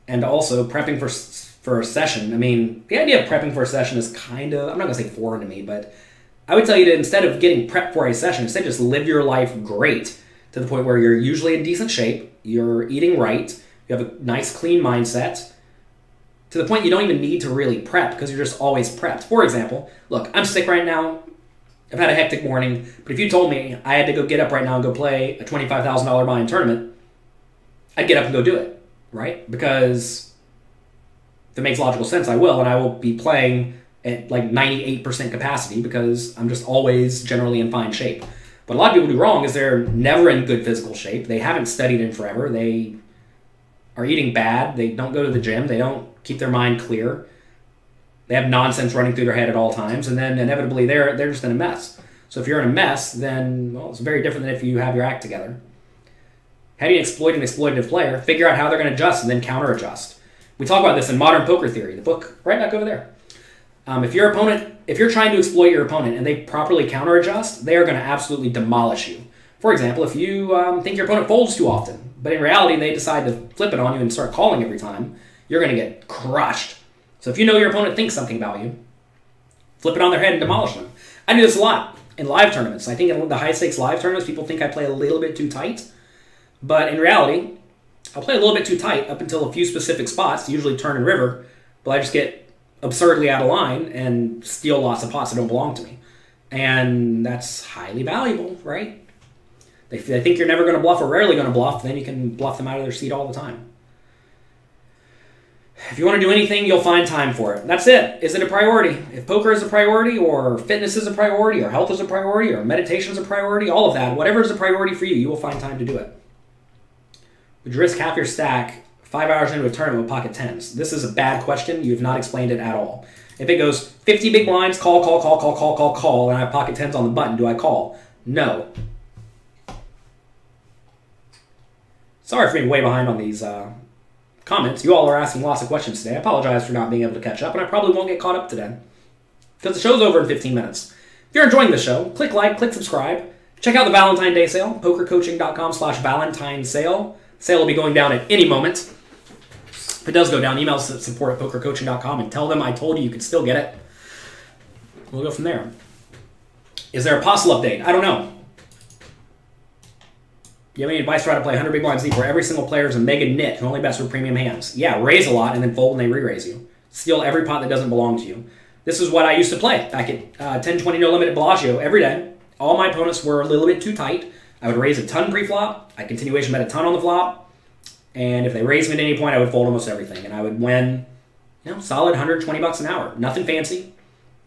And also, prepping for a session. I mean, the idea of prepping for a session is kind of, I'm not going to say foreign to me, but I would tell you that instead of getting prepped for a session, instead just live your life great to the point where you're usually in decent shape, you're eating right, you have a nice, clean mindset, to the point you don't even need to really prep because you're just always prepped. For example, look, I'm sick right now. I've had a hectic morning, but if you told me I had to go get up right now and go play a $25,000 buy-in tournament, I'd get up and go do it, right? Because if it makes logical sense, I will, and I will be playing at like 98% capacity because I'm just always generally in fine shape. What a lot of people do wrong is they're never in good physical shape. They haven't studied in forever. They are eating bad. They don't go to the gym. They don't keep their mind clear. They have nonsense running through their head at all times, and then inevitably they're just in a mess. So if you're in a mess, then, well, it's very different than if you have your act together. How do you exploit an exploitative player? Figure out how they're going to adjust and then counter-adjust. We talk about this in Modern Poker Theory, the book right back over there. If you're trying to exploit your opponent and they properly counter-adjust, they are going to absolutely demolish you. For example, if you think your opponent folds too often, But in reality, they decide to flip it on you and start calling every time. You're going to get crushed. So if you know your opponent thinks something about you, flip it on their head and demolish them. I do this a lot in live tournaments. I think in the high-stakes live tournaments, people think I play a little bit too tight. But in reality, I'll play a little bit too tight up until a few specific spots, usually turn and river, but I just get absurdly out of line and steal lots of pots that don't belong to me. And that's highly valuable, right? They think you're never going to bluff or rarely going to bluff, then you can bluff them out of their seat all the time. If you want to do anything, you'll find time for it. That's it. Is it a priority? If poker is a priority, or fitness is a priority, or health is a priority, or meditation is a priority, all of that, whatever is a priority for you, you will find time to do it. Would you risk half your stack 5 hours into a tournament with pocket tens? This is a bad question. You have not explained it at all. If it goes 50 big blinds, call, call, call, call, call, call, call, and I have pocket tens on the button, do I call? No. Sorry for being way behind on these comments. You all are asking lots of questions today. I apologize for not being able to catch up, and I probably won't get caught up today because the show's over in 15 minutes. If you're enjoying the show, click like, click subscribe. Check out the Valentine's Day sale, pokercoaching.com/Valentine sale. Sale will be going down at any moment. If it does go down, email support@pokercoaching.com and tell them I told you could still get it. We'll go from there. Is there a possible update? I don't know. You have any advice for how to play 100 big blinds deep where every single player is a mega nit who only bets with premium hands? Yeah, raise a lot and then fold and they re-raise you. Steal every pot that doesn't belong to you. This is what I used to play back at 10-20 no limit at Bellagio every day. All my opponents were a little bit too tight. I would raise a ton pre-flop. I continuation bet a ton on the flop. And if they raised me at any point, I would fold almost everything. And I would win, solid $120 an hour. Nothing fancy.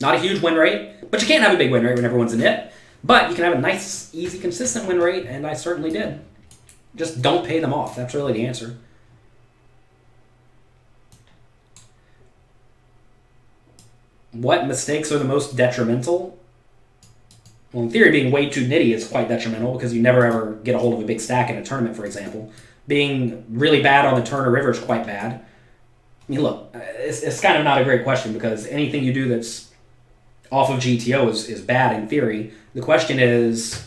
Not a huge win rate. But you can't have a big win rate when everyone's a nit. But you can have a nice, easy, consistent win rate, and I certainly did. Just don't pay them off. That's really the answer. What mistakes are the most detrimental? Well, in theory, being way too nitty is quite detrimental because you never ever get a hold of a big stack in a tournament, for example. Being really bad on the turn or river is quite bad. I mean, look, it's kind of not a great question because anything you do that's off of GTO is bad in theory. The question is,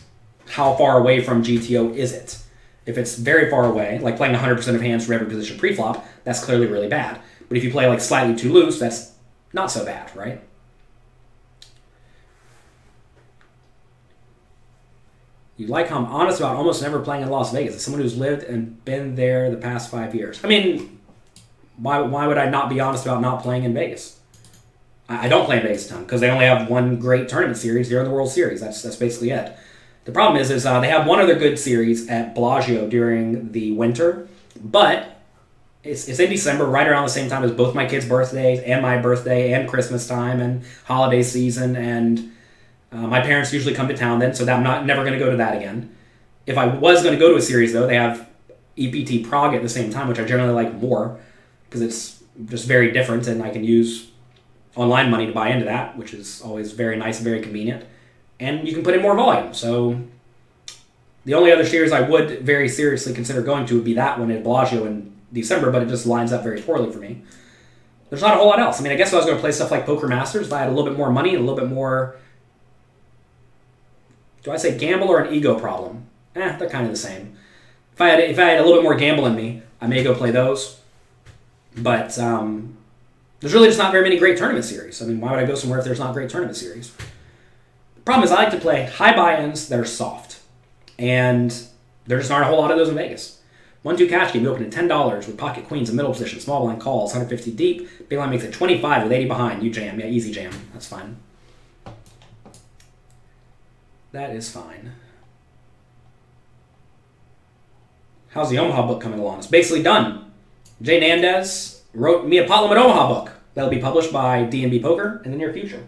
how far away from GTO is it? If it's very far away, like playing 100% of hands from every position pre-flop, that's clearly really bad. But if you play like slightly too loose, that's not so bad, right? You like how I'm honest about almost never playing in Las Vegas. As someone who's lived and been there the past 5 years. I mean, why would I not be honest about not playing in Vegas? I don't play in Vegas a ton because they only have one great tournament series. They're in the World Series. That's basically it. The problem is they have one other good series at Bellagio during the winter, but it's in December, right around the same time as both my kids' birthdays and my birthday and Christmas time and holiday season, and my parents usually come to town then, so I'm never going to go to that again. If I was going to go to a series, though, they have EPT Prague at the same time, which I generally like more because it's just very different, and I can use online money to buy into that, which is always very nice and very convenient. And you can put in more volume. So the only other series I would very seriously consider going to would be that one at Bellagio in December, but it just lines up very poorly for me. There's not a whole lot else. I mean, I guess if I was going to play stuff like Poker Masters, if I had a little bit more money and a little bit more... Do I say gamble or an ego problem? They're kind of the same. If I had a little bit more gamble in me, I may go play those. But there's really just not very many great tournament series. I mean, why would I go somewhere if there's not great tournament series? The problem is I like to play high buy-ins that are soft. And there just aren't a whole lot of those in Vegas. 1-2 cash game, you open at $10 with pocket queens in middle position, small blind calls, 150 deep. Big line makes it 25 with 80 behind. You jam. Yeah, easy jam. That's fine. That is fine. How's the Omaha book coming along? It's basically done. Jay Nandez wrote me a Pot Limit Omaha book. That'll be published by D&B Poker in the near future.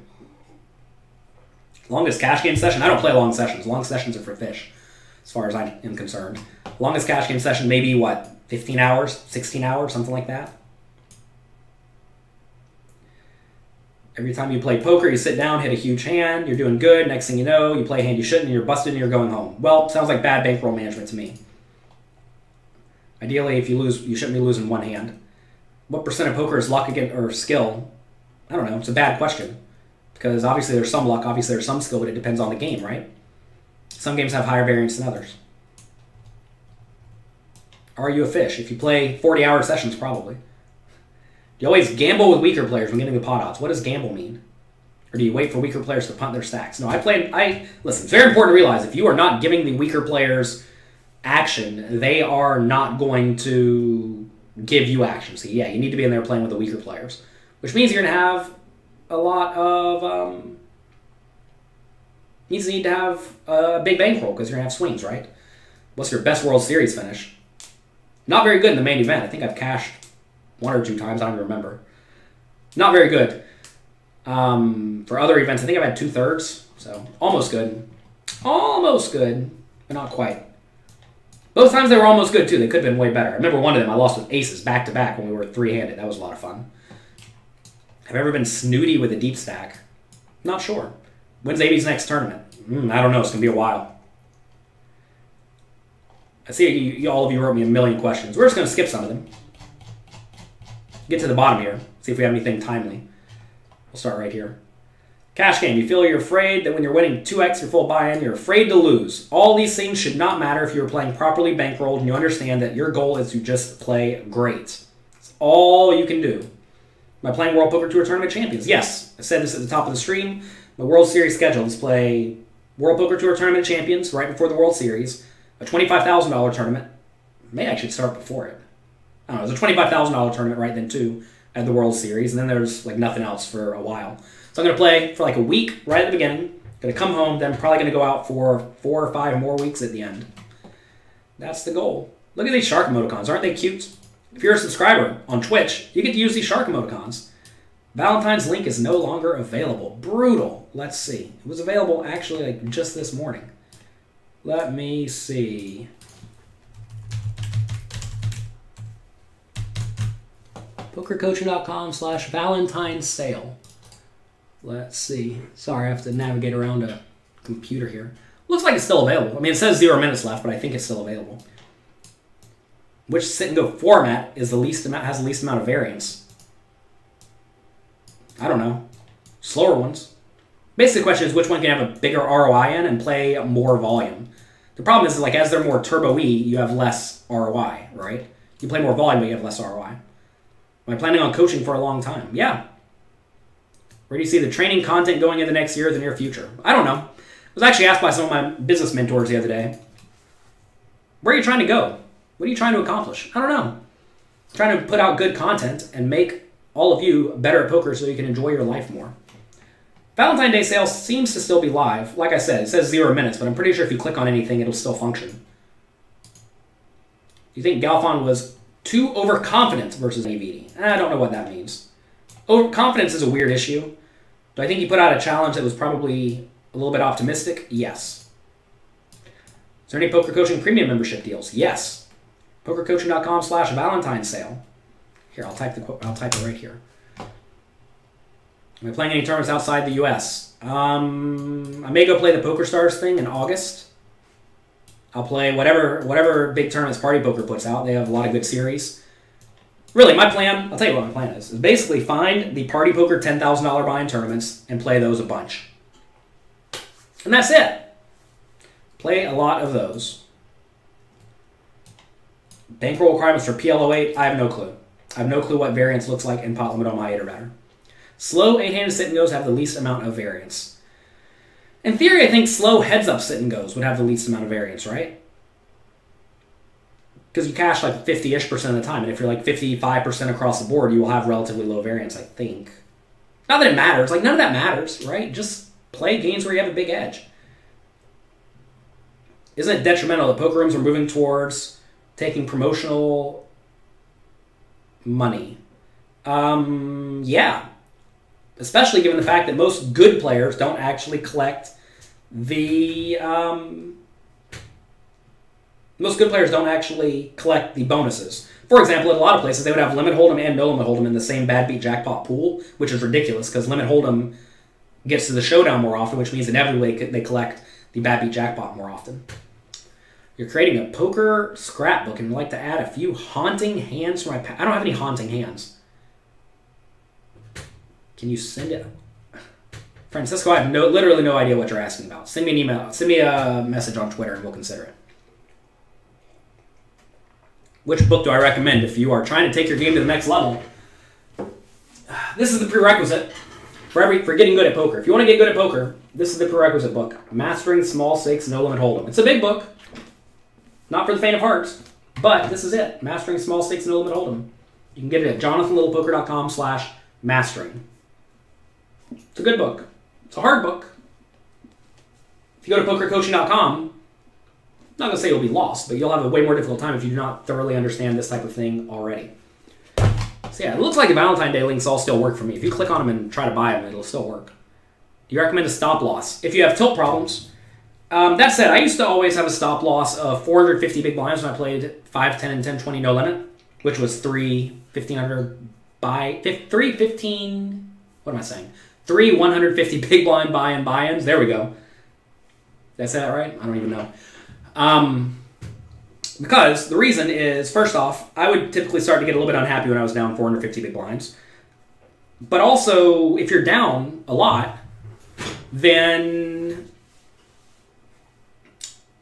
Longest cash game session? I don't play long sessions. Long sessions are for fish, as far as I am concerned. Longest cash game session, maybe, what, 15 hours, 16 hours, something like that? Every time you play poker, you sit down, hit a huge hand, you're doing good, next thing you know, you play a hand you shouldn't, and you're busted and you're going home. Well, sounds like bad bankroll management to me. Ideally, if you lose, you shouldn't be losing one hand. What percent of poker is luck against, or skill? I don't know, it's a bad question. Because obviously there's some luck, obviously there's some skill, but it depends on the game, right? Some games have higher variance than others. Are you a fish? If you play 40-hour sessions, probably. Do you always gamble with weaker players when getting the pot odds? What does gamble mean? Or do you wait for weaker players to punt their stacks? No, listen, it's very important to realize if you are not giving the weaker players action, they are not going to give you action. So yeah, you need to be in there playing with the weaker players, which means you're going to have a lot of, you need to have a big bankroll because you're going to have swings, right? What's your best World Series finish? Not very good in the main event. I think I've cashed 1 or 2 times. I don't even remember. Not very good. For other events, I think I've had 2/3. So almost good. Almost good, but not quite. Both times they were almost good, too. They could have been way better. I remember one of them I lost with aces back-to-back when we were 3-handed. That was a lot of fun. Have I ever been snooty with a deep stack? Not sure. When's AB's next tournament? I don't know. It's going to be a while. I see all of you wrote me a million questions. We're just going to skip some of them. Get to the bottom here. See if we have anything timely. We'll start right here. Cash game. You feel you're afraid that when you're winning 2x your full buy-in, you're afraid to lose. All these things should not matter if you're playing properly bankrolled and you understand that your goal is to just play great. That's all you can do. Am I playing World Poker Tour Tournament Champions? Yes. I said this at the top of the stream. The World Series schedule is play World Poker Tour Tournament Champions right before the World Series, a $25,000 tournament. May actually start before it. I don't know. There's a $25,000 tournament right then, too, at the World Series, and then there's like nothing else for a while. So I'm going to play for like a week right at the beginning. Going to come home, then probably going to go out for 4 or 5 more weeks at the end. That's the goal. Look at these shark emoticons. Aren't they cute? If you're a subscriber on Twitch, you get to use these shark emoticons. Valentine's link is no longer available. Brutal. Let's see. It was available actually like just this morning. Let me see. PokerCoaching.com/Valentine's sale. Let's see. Sorry, I have to navigate around a computer here. Looks like it's still available. I mean, it says 0 minutes left, but I think it's still available. Which sit and go format is the least amount, has the least amount of variance? I don't know. Slower ones. Basically, the question is which one can have a bigger ROI in and play more volume. The problem is, like, as they're more turbo-y, you have less ROI, right? You play more volume, but you have less ROI. Am I planning on coaching for a long time? Yeah. Where do you see the training content going in the next year or the near future? I don't know. I was actually asked by some of my business mentors the other day, where are you trying to go? What are you trying to accomplish? I don't know. I'm trying to put out good content and make all of you better at poker so you can enjoy your life more. Valentine's Day sale seems to still be live. Like I said, it says 0 minutes, but I'm pretty sure if you click on anything, it'll still function. Do you think Galfon was too overconfident versus AVD? I don't know what that means. Overconfidence is a weird issue. Do I think he put out a challenge that was probably a little bit optimistic? Yes. Is there any poker coaching premium membership deals? Yes. PokerCoaching.com/Valentine's sale. Here, I'll type it right here. Am I playing any tournaments outside the U.S.? I may go play the PokerStars thing in August. I'll play whatever big tournaments Party Poker puts out. They have a lot of good series. Really, my plan, I'll tell you what my plan is basically find the Party Poker $10,000 buy-in tournaments and play those a bunch. And that's it. Play a lot of those. Bankroll requirements for PLO8, I have no clue. I have no clue what variance looks like in pot limit on my 8 or better. Slow 8-handed sit and goes have the least amount of variance. In theory, I think slow heads-up sit and goes would have the least amount of variance, right? Because you cash like 50-ish% of the time, and if you're like 55% across the board, you will have relatively low variance, I think. Not that it matters. Like, none of that matters, right? Just play games where you have a big edge. Isn't it detrimental that poker rooms are moving towards taking promotional money? Yeah. Especially given the fact that most good players don't actually collect the... most good players don't actually collect the bonuses. For example, at a lot of places, they would have limit hold'em and no limit hold'em in the same bad beat jackpot pool, which is ridiculous because limit hold'em gets to the showdown more often, which means inevitably they collect the bad beat jackpot more often. You're creating a poker scrapbook and would like to add a few haunting hands for my... I don't have any haunting hands. Can you send it? Francisco, I have literally no idea what you're asking about. Send me an email. Send me a message on Twitter and we'll consider it. which book do I recommend if you are trying to take your game to the next level? This is the prerequisite for getting good at poker. If you want to get good at poker, this is the prerequisite book. Mastering Small Stakes No Limit Hold'em. It's a big book. Not for the faint of heart, but this is it. Mastering Small Stakes No Limit Hold'em. You can get it at jonathanlittlepoker.com/mastering. It's a good book. It's a hard book. If you go to pokercoaching.com, I'm not going to say you'll be lost, but you'll have a way more difficult time if you do not thoroughly understand this type of thing already. So yeah, it looks like the Valentine Day links all still work for me. If you click on them and try to buy them, it'll still work. Do you recommend a stop loss? If you have tilt problems. That said, I used to always have a stop loss of 450 big blinds when I played 5, 10, and 10, 20 no limit, which was 3 150 big blind buy-in buy-ins. There we go. Did I say that right? I don't even know. Because the reason is, first off, I would typically start to get a little bit unhappy when I was down 450 big blinds. But also, if you're down a lot, then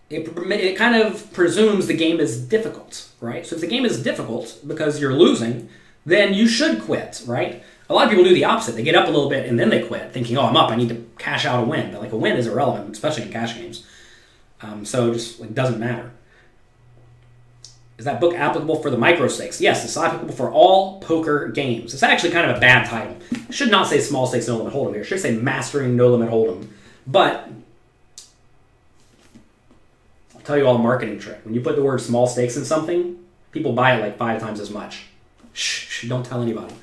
it kind of presumes the game is difficult, right? So if the game is difficult because you're losing, then you should quit, right? A lot of people do the opposite. They get up a little bit and then they quit, thinking, oh, I'm up, I need to cash out a win. But like a win is irrelevant, especially in cash games. So it just like, doesn't matter. Is that book applicable for the micro stakes? Yes, it's applicable for all poker games. It's actually kind of a bad title. It should not say Small Stakes No Limit Hold'em here. It should say Mastering No Limit Hold'em. But I'll tell you all a marketing trick. When you put the word small stakes in something, people buy it like 5 times as much. Shh, don't tell anybody.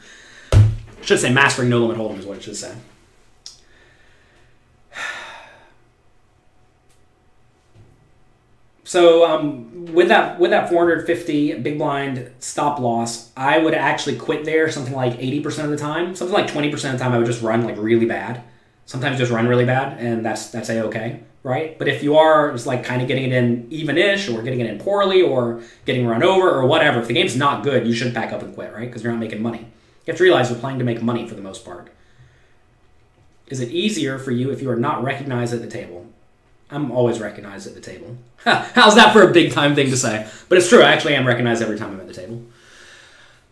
It should say Mastering No Limit Hold'em is what it should say. So with that 450 big blind stop loss, I would actually quit there something like 80% of the time. Something like 20% of the time I would just run like really bad. Sometimes just run really bad, and that's A-okay, right? But if you are just like kind of getting it in even-ish, or getting it in poorly, or getting run over, or whatever, if the game's not good, you should back up and quit, right? Because you're not making money. You have to realize you're playing to make money for the most part. Is it easier for you if you are not recognized at the table? I'm always recognized at the table. How's that for a big-time thing to say? But it's true. I actually am recognized every time I'm at the table.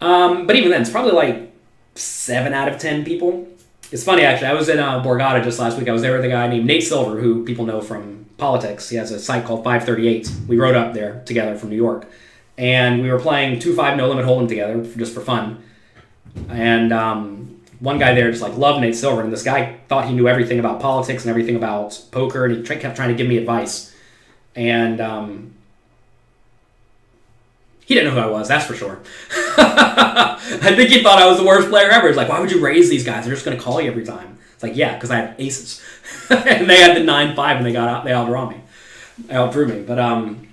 But even then, it's probably like 7 out of 10 people. It's funny, actually. I was in Borgata just last week. I was there with a guy named Nate Silver, who people know from politics. He has a site called 538. We rode up there together from New York. And we were playing 2-5 No Limit Hold'em together just for fun. And one guy there just like loved Nate Silver, and this guy thought he knew everything about politics and everything about poker, and he kept trying to give me advice. And he didn't know who I was, that's for sure. I think he thought I was the worst player ever. He's like, why would you raise these guys? They're just going to call you every time. It's like, yeah, because I have aces. And they had the 9-5, and they outdraw me. They outdrew me. But I'm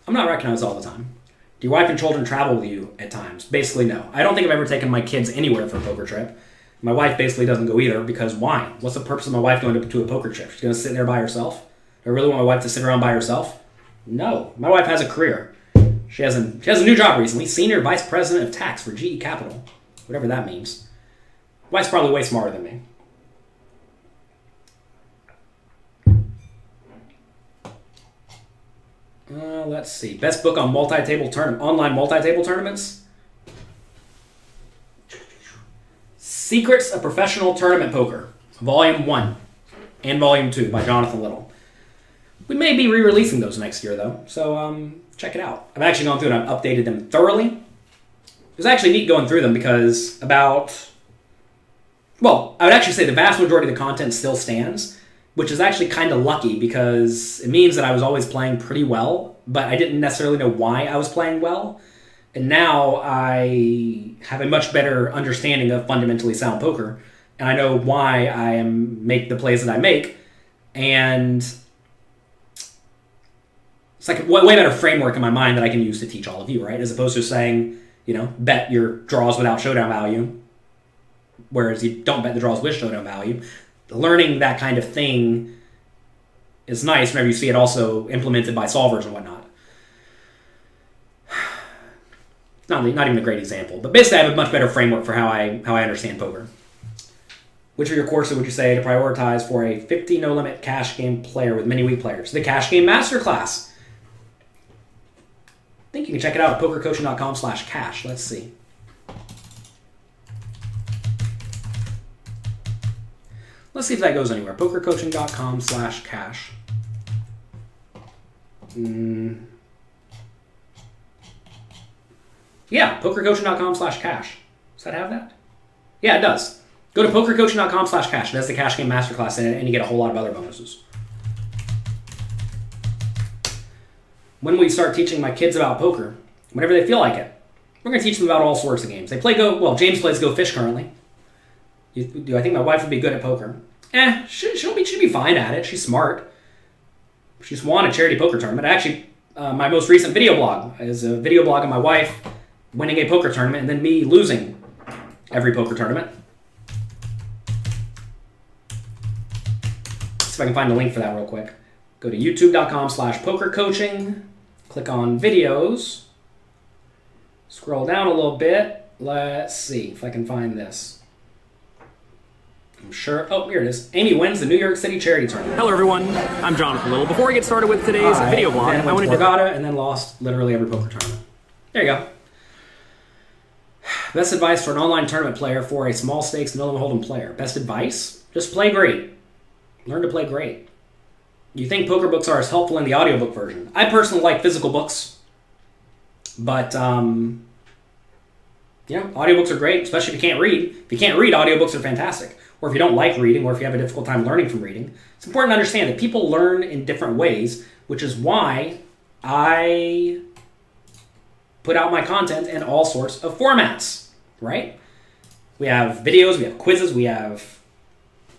not recognized all the time. Do your wife and children travel with you at times? Basically, no. I don't think I've ever taken my kids anywhere for a poker trip. My wife basically doesn't go either, because why? What's the purpose of my wife going to a poker trip? She's going to sit there by herself? Do I really want my wife to sit around by herself? No. My wife has a career. She has a new job recently, Senior Vice President of Tax for GE Capital. Whatever that means. My wife's probably way smarter than me. Let's see. Best book on online multi-table tournaments. Secrets of Professional Tournament Poker, Volume 1 and Volume 2 by Jonathan Little. We may be re-releasing those next year, though, so check it out. I've actually gone through and I've updated them thoroughly. It was actually neat going through them because I would actually say the vast majority of the content still stands, which is actually kind of lucky because it means that I was always playing pretty well, but I didn't necessarily know why I was playing well. And now I have a much better understanding of fundamentally sound poker, and I know why I make the plays that I make, and it's like a way better framework in my mind that I can use to teach all of you, right? As opposed to saying, bet your draws without showdown value, whereas you don't bet the draws with showdown value. Learning that kind of thing is nice whenever you see it also implemented by solvers and whatnot. Not even a great example, but basically I have a much better framework for how I understand poker. Which of your courses would you say to prioritize for a 50 no-limit cash game player with many weak players? The Cash Game Masterclass. think you can check it out at pokercoaching.com/cash. Let's see. Let's see if that goes anywhere. pokercoaching.com/cash. Yeah, pokercoaching.com/cash. Does that have that? Yeah, it does. Go to pokercoaching.com/cash. It has the Cash Game Masterclass in it, and you get a whole lot of other bonuses. When we start teaching my kids about poker, whenever they feel like it, we're going to teach them about all sorts of games. They play Go. Well, James plays Go Fish currently. Do I think my wife would be good at poker? She'll be fine at it. She's smart. She's won a charity poker tournament. Actually, my most recent video blog is a video blog of my wife winning a poker tournament and then me losing every poker tournament. See if I can find a link for that real quick. Go to youtube.com/pokercoaching. Click on videos. Scroll down a little bit. Let's see if I can find this. I'm sure. Oh, here it is. Amy wins the New York City charity tournament. Hello, everyone. I'm Jonathan Little. Before we get started with today's video blog, I went to Borgata and then lost literally every poker tournament. There you go. Best advice for an online tournament player for a small stakes no limit hold'em player. Best advice? Just play great. Learn to play great. You think poker books are as helpful in the audiobook version? I personally like physical books, but audiobooks are great, especially if you can't read. If you can't read, audiobooks are fantastic. Or if you don't like reading, or if you have a difficult time learning from reading, it's important to understand that people learn in different ways, which is why I put out my content in all sorts of formats, right? We have videos, we have quizzes, we have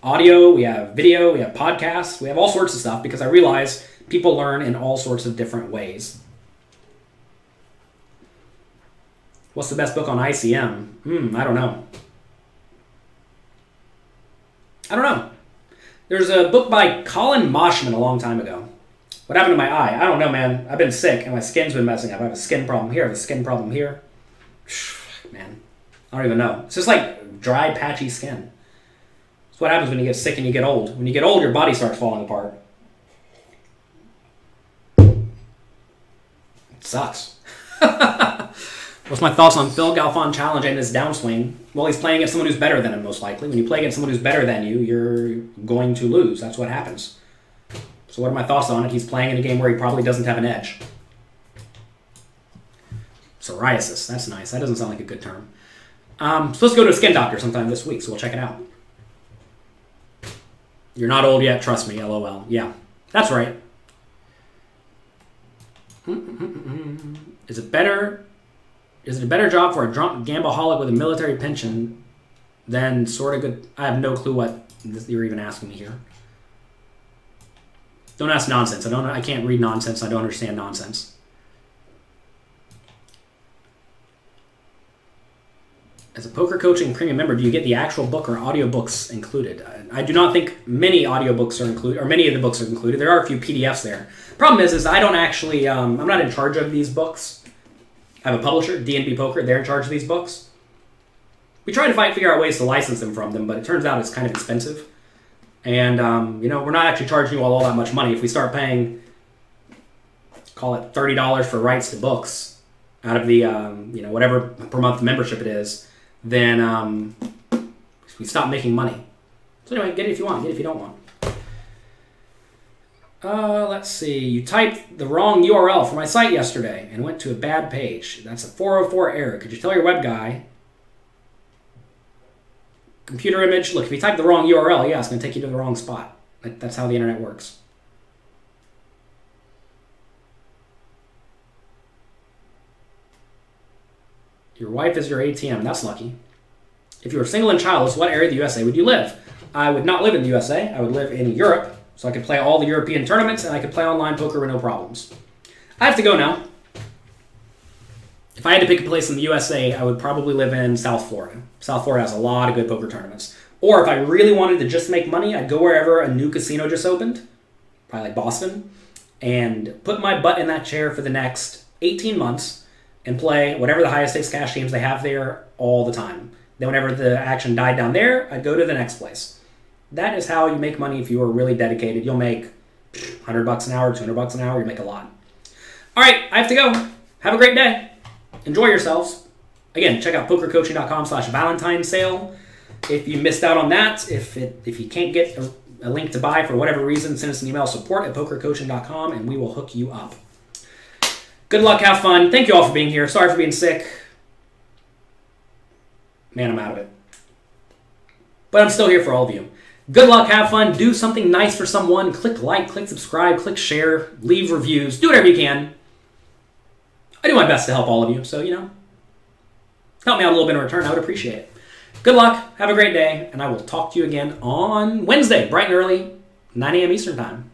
audio, we have video, we have podcasts, we have all sorts of stuff because I realize people learn in all sorts of different ways. What's the best book on ICM? I don't know. There's a book by Colin Moshman a long time ago. What happened to my eye? I don't know, man. I've been sick and my skin's been messing up. I have a skin problem here, I have a skin problem here. Man, I don't even know. It's just like dry, patchy skin. It's what happens when you get sick and you get old. When you get old, your body starts falling apart. It sucks. What's my thoughts on Phil Galfond challenging his downswing? Well, he's playing against someone who's better than him, most likely. When you play against someone who's better than you, you're going to lose. That's what happens. So what are my thoughts on it? He's playing in a game where he probably doesn't have an edge. Psoriasis. That's nice. That doesn't sound like a good term. Supposed to go to a skin doctor sometime this week, so we'll check it out. You're not old yet, trust me, LOL. Yeah, that's right. Is it a better job for a drunk gambaholic with a military pension than sort of good? I have no clue what you're even asking me here. Don't ask nonsense. I can't read nonsense. I don't understand nonsense. As a poker coaching premium member, do you get the actual book or audiobooks included? I do not think many audiobooks are included, or many of the books are included. There are a few PDFs there. Problem is I don't actually, I'm not in charge of these books. I have a publisher, D&B Poker. They're in charge of these books. We try to figure out ways to license them from them, but it turns out it's kind of expensive. And, we're not actually charging you all that much money. If we start paying, call it $30 for rights to books out of the, whatever per month membership it is, then we stop making money. So anyway, get it if you want, get it if you don't want. Let's see. You typed the wrong URL for my site yesterday and went to a bad page. That's a 404 error. Could you tell your web guy? Computer image. Look, if you type the wrong URL, yeah, it's going to take you to the wrong spot. That's how the internet works. Your wife is your ATM. That's lucky. If you were single and childless, what area of the USA would you live? I would not live in the USA. I would live in Europe, so I could play all the European tournaments, and I could play online poker with no problems. I have to go now. If I had to pick a place in the USA, I would probably live in South Florida. South Florida has a lot of good poker tournaments. Or if I really wanted to just make money, I'd go wherever a new casino just opened, probably like Boston, and put my butt in that chair for the next 18 months and play whatever the highest stakes cash games they have there all the time. Then whenever the action died down there, I'd go to the next place. That is how you make money if you are really dedicated. You'll make $100 an hour, $200 an hour, you make a lot. All right, I have to go. have a great day. Enjoy yourselves. Again, check out pokercoaching.com/Valentine sale. If you missed out on that, if you can't get a link to buy for whatever reason, send us an email, support@pokercoaching.com, and we will hook you up. Good luck, have fun. Thank you all for being here. Sorry for being sick. Man, I'm out of it. But I'm still here for all of you. Good luck, have fun, do something nice for someone. Click like, click subscribe, click share, leave reviews, do whatever you can. I do my best to help all of you, so, help me out a little bit in return. I would appreciate it. Good luck, have a great day, and I will talk to you again on Wednesday, bright and early, 9 a.m. Eastern Time.